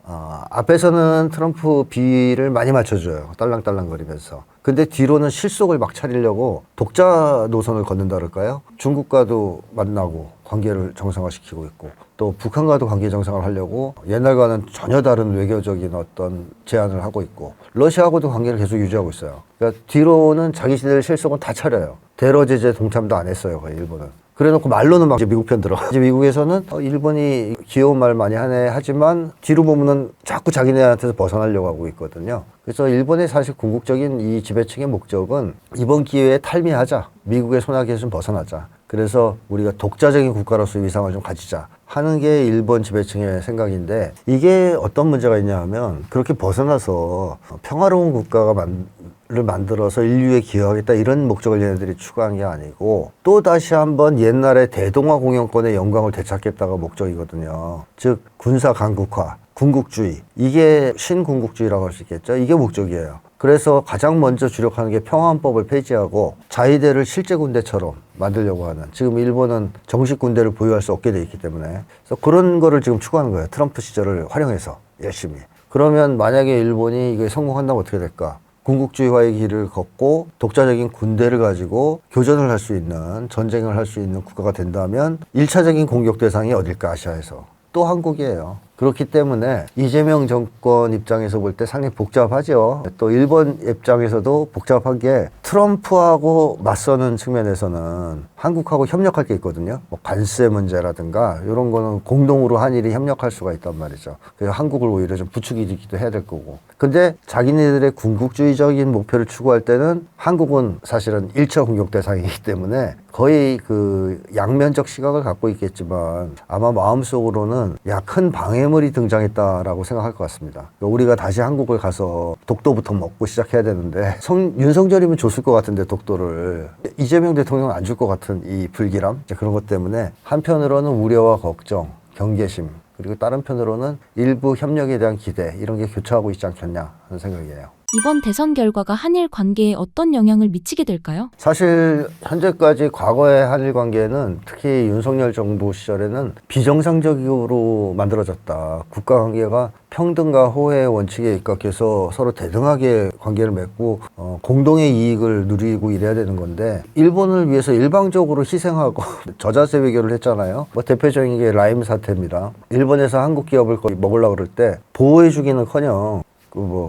앞에서는 트럼프 비위를 많이 맞춰줘요. 딸랑딸랑거리면서. 근데 뒤로는 실속을 막 차리려고 독자 노선을 걷는다 그럴까요? 중국과도 만나고 관계를 정상화시키고 있고 또 북한과도 관계 정상을 하려고 옛날과는 전혀 다른 외교적인 어떤 제안을 하고 있고 러시아하고도 관계를 계속 유지하고 있어요. 그러니까 뒤로는 자기들 실속은 다 차려요. 대러 제재 동참도 안 했어요. 거의 일본은. 그래놓고 말로는 막 이제 미국 편 들어. 이제 미국에서는 일본이 귀여운 말 많이 하네 하지만 뒤로 보면은 자꾸 자기네한테서 벗어나려고 하고 있거든요. 그래서 일본의 사실 궁극적인 이 지배층의 목적은 이번 기회에 탈미하자. 미국의 손아귀에서 좀 벗어나자. 그래서 우리가 독자적인 국가로서 위상을 좀 가지자 하는 게 일본 지배층의 생각인데 이게 어떤 문제가 있냐 하면 그렇게 벗어나서 평화로운 국가가 를 만들어서 인류에 기여하겠다 이런 목적을 얘네들이 추구한 게 아니고 또 다시 한번 옛날의 대동아 공영권의 영광을 되찾겠다가 목적이거든요. 즉 군사 강국화, 군국주의 이게 신군국주의라고 할 수 있겠죠. 이게 목적이에요. 그래서 가장 먼저 주력하는 게 평화헌법을 폐지하고 자위대를 실제 군대처럼 만들려고 하는 지금 일본은 정식 군대를 보유할 수 없게 돼 있기 때문에 그래서 그런 거를 지금 추구하는 거예요. 트럼프 시절을 활용해서 열심히. 그러면 만약에 일본이 이게 성공한다면 어떻게 될까? 군국주의화의 길을 걷고 독자적인 군대를 가지고 교전을 할 수 있는 전쟁을 할 수 있는 국가가 된다면 1차적인 공격 대상이 어딜까 아시아에서 또 한국이에요. 그렇기 때문에 이재명 정권 입장에서 볼 때 상당히 복잡하죠. 또 일본 입장에서도 복잡한 게 트럼프하고 맞서는 측면에서는 한국하고 협력할 게 있거든요. 뭐 관세 문제라든가 이런 거는 공동으로 한일이 협력할 수가 있단 말이죠. 그래서 한국을 오히려 좀 부추기기도 해야 될 거고. 근데 자기네들의 군국주의적인 목표를 추구할 때는 한국은 사실은 1차 공격 대상이기 때문에 거의 그 양면적 시각을 갖고 있겠지만 아마 마음속으로는 야, 큰 방해물이 등장했다라고 생각할 것 같습니다. 우리가 다시 한국을 가서 독도부터 먹고 시작해야 되는데 윤석열이면 줬을 것 같은데 독도를 이재명 대통령은 안 줄 것 같은 이 불길함 그런 것 때문에 한편으로는 우려와 걱정, 경계심 그리고 다른 편으로는 일부 협력에 대한 기대 이런 게 교차하고 있지 않겠냐 하는 생각이에요. 이번 대선 결과가 한일 관계에 어떤 영향을 미치게 될까요? 사실 현재까지 과거의 한일 관계는 특히 윤석열 정부 시절에는 비정상적으로 만들어졌다. 국가 관계가 평등과 호혜의 원칙에 입각해서 서로 대등하게 관계를 맺고 공동의 이익을 누리고 이래야 되는 건데 일본을 위해서 일방적으로 희생하고 저자세 외교를 했잖아요. 뭐 대표적인 게 라임 사태입니다. 일본에서 한국 기업을 먹으려고 그럴 때 보호해주기는커녕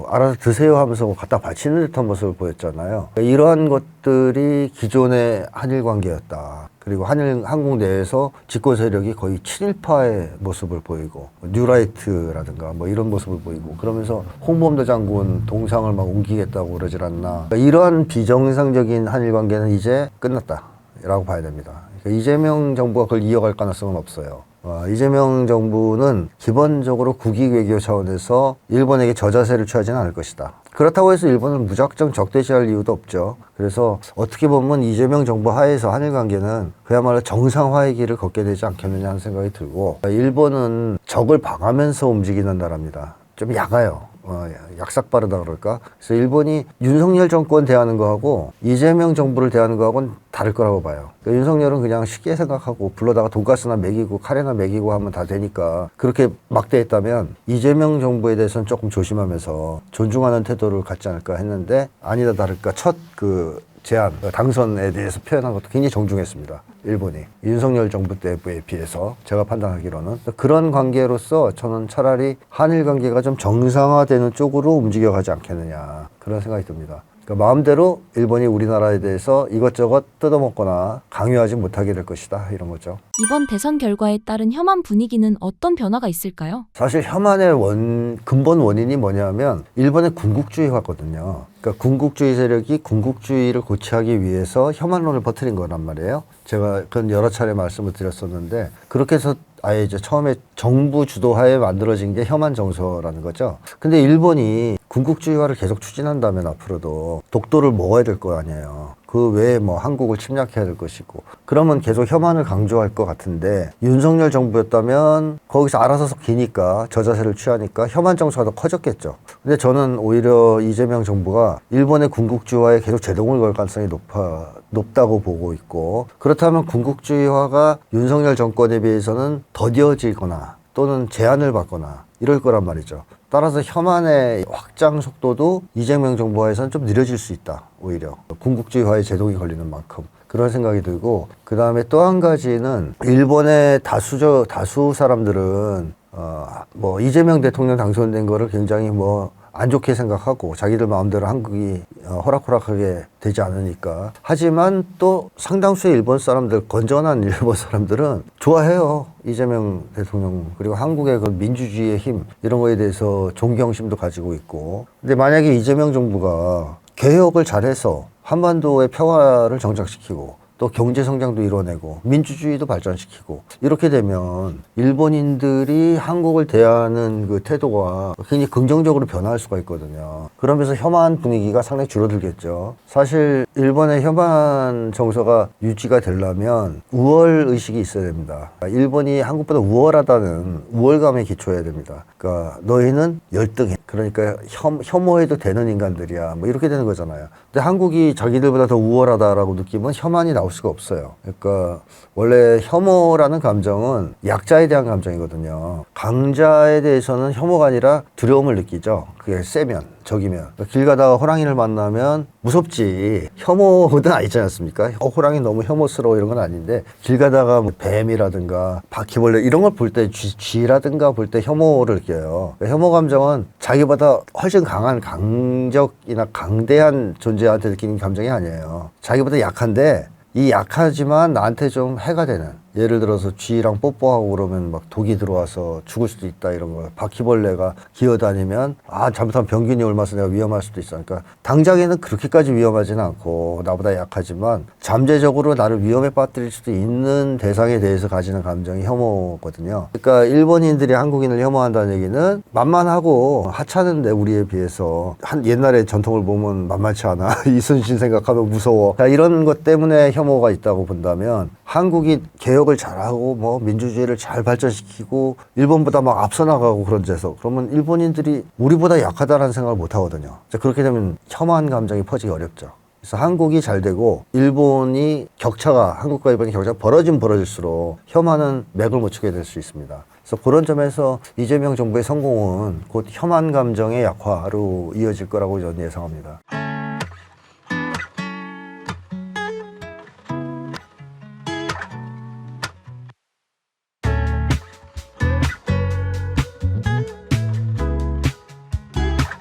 알아서 드세요 하면서 갖다 바치는 듯한 모습을 보였잖아요. 이러한 것들이 기존의 한일 관계였다. 그리고 한국 내에서 집권 세력이 거의 친일파의 모습을 보이고, 뉴라이트라든가 뭐 이런 모습을 보이고, 그러면서 홍범도 장군 동상을 막 옮기겠다고 그러질 않나. 이러한 비정상적인 한일 관계는 이제 끝났다라고 봐야 됩니다. 그러니까 이재명 정부가 그걸 이어갈 가능성은 없어요. 이재명 정부는 기본적으로 국익 외교 차원에서 일본에게 저자세를 취하지는 않을 것이다. 그렇다고 해서 일본을 무작정 적대시할 이유도 없죠. 그래서 어떻게 보면 이재명 정부 하에서 한일 관계는 그야말로 정상화의 길을 걷게 되지 않겠느냐 하는 생각이 들고, 일본은 적을 봐가면서 움직이는 나라입니다. 좀 약아요. 약삭빠르다 그럴까? 그래서 일본이 윤석열 정권 대하는 거하고 이재명 정부를 대하는 거하고는 다를 거라고 봐요. 그러니까 윤석열은 그냥 쉽게 생각하고 불러다가 돈가스나 먹이고 카레나 먹이고 하면 다 되니까 그렇게 막대했다면 이재명 정부에 대해서는 조금 조심하면서 존중하는 태도를 갖지 않을까 했는데 아니다 다를까 첫 제안, 당선에 대해서 표현한 것도 굉장히 정중했습니다. 일본이. 윤석열 정부 때에 비해서 제가 판단하기로는. 그런 관계로서 저는 차라리 한일 관계가 좀 정상화되는 쪽으로 움직여가지 않겠느냐. 그런 생각이 듭니다. 그러니까 마음대로 일본이 우리나라에 대해서 이것저것 뜯어먹거나 강요하지 못하게 될 것이다. 이런 거죠. 이번 대선 결과에 따른 혐한 분위기는 어떤 변화가 있을까요? 사실 혐한의 근본 원인이 뭐냐면 일본의 군국주의화거든요. 그러니까 군국주의 세력이 군국주의를 고취하기 위해서 혐한론을 퍼뜨린 거란 말이에요. 제가 그건 여러 차례 말씀을 드렸었는데 그렇게 해서 아예 이제 처음에 정부 주도하에 만들어진 게 혐한 정서라는 거죠. 근데 일본이 군국주의화를 계속 추진한다면 앞으로도 독도를 먹어야 될 거 아니에요. 그 외에 뭐 한국을 침략해야 될 것이고 그러면 계속 혐한을 강조할 것 같은데 윤석열 정부였다면 거기서 알아서 기니까 저자세를 취하니까 혐한 정서가 더 커졌겠죠. 근데 저는 오히려 이재명 정부가 일본의 군국주의화에 계속 제동을 걸 가능성이 높다고 보고 있고 그렇다면 군국주의화가 윤석열 정권에 비해서는 더뎌지거나 또는 제한을 받거나 이럴 거란 말이죠. 따라서 혐한의 확장 속도도 이재명 정부에서는 좀 느려질 수 있다. 오히려 군국주의화에 제동이 걸리는 만큼 그런 생각이 들고 그 다음에 또 한 가지는 일본의 다수 사람들은 뭐 이재명 대통령 당선된 거를 굉장히 안 좋게 생각하고 자기들 마음대로 한국이 호락호락하게 되지 않으니까 하지만 또 상당수의 일본 사람들 건전한 일본 사람들은 좋아해요. 이재명 대통령 그리고 한국의 그 민주주의의 힘 이런 거에 대해서 존경심도 가지고 있고 근데 만약에 이재명 정부가 개혁을 잘해서 한반도의 평화를 정착시키고 또 경제 성장도 이뤄내고 민주주의도 발전시키고 이렇게 되면 일본인들이 한국을 대하는 그 태도가 굉장히 긍정적으로 변화할 수가 있거든요. 그러면서 혐한 분위기가 상당히 줄어들겠죠. 사실 일본의 혐한 정서가 유지가 되려면 우월 의식이 있어야 됩니다. 일본이 한국보다 우월하다는 우월감에 기초해야 됩니다. 그러니까 너희는 열등해. 그러니까 혐오해도 되는 인간들이야. 뭐 이렇게 되는 거잖아요. 근데 한국이 자기들보다 더 우월하다라고 느끼면 혐한이 나올 수가 없어요. 그러니까 원래 혐오라는 감정은 약자에 대한 감정이거든요. 강자에 대해서는 혐오가 아니라 두려움을 느끼죠. 그게 세면, 적이면. 길 가다가 호랑이를 만나면 무섭지. 혐오는 아니지 않습니까? 호랑이 너무 혐오스러워 이런 건 아닌데 길 가다가 뭐 뱀이라든가 바퀴벌레 이런 걸 볼 때 쥐라든가 볼 때 혐오를 느껴요. 혐오 감정은 자기보다 훨씬 강한 강적이나 강대한 존재한테 느끼는 감정이 아니에요. 자기보다 약한데 이 약하지만 나한테 좀 해가 되는 예를 들어서 쥐랑 뽀뽀하고 그러면 막 독이 들어와서 죽을 수도 있다 이런 거 바퀴벌레가 기어다니면 잘못하면 병균이 옮아서 내가 위험할 수도 있어. 그러니까 당장에는 그렇게까지 위험하지는 않고 나보다 약하지만 잠재적으로 나를 위험에 빠뜨릴 수도 있는 대상에 대해서 가지는 감정이 혐오거든요. 그러니까 일본인들이 한국인을 혐오한다는 얘기는 만만하고 하찮은데 우리에 비해서 옛날에 전통을 보면 만만치 않아. 이순신 생각하면 무서워. 이런 것 때문에 혐오가 있다고 본다면 한국이 개혁을 잘하고 뭐 민주주의를 잘 발전시키고 일본보다 막 앞서 나가고 그런 데서 그러면 일본인들이 우리보다 약하다라는 생각을 못 하거든요. 그렇게 되면 혐한 감정이 퍼지기 어렵죠. 그래서 한국이 잘 되고 일본이 한국과 일본의 격차가 벌어질수록 혐한은 맥을 못 추게 될 수 있습니다. 그래서 그런 점에서 이재명 정부의 성공은 곧 혐한 감정의 약화로 이어질 거라고 저는 예상합니다.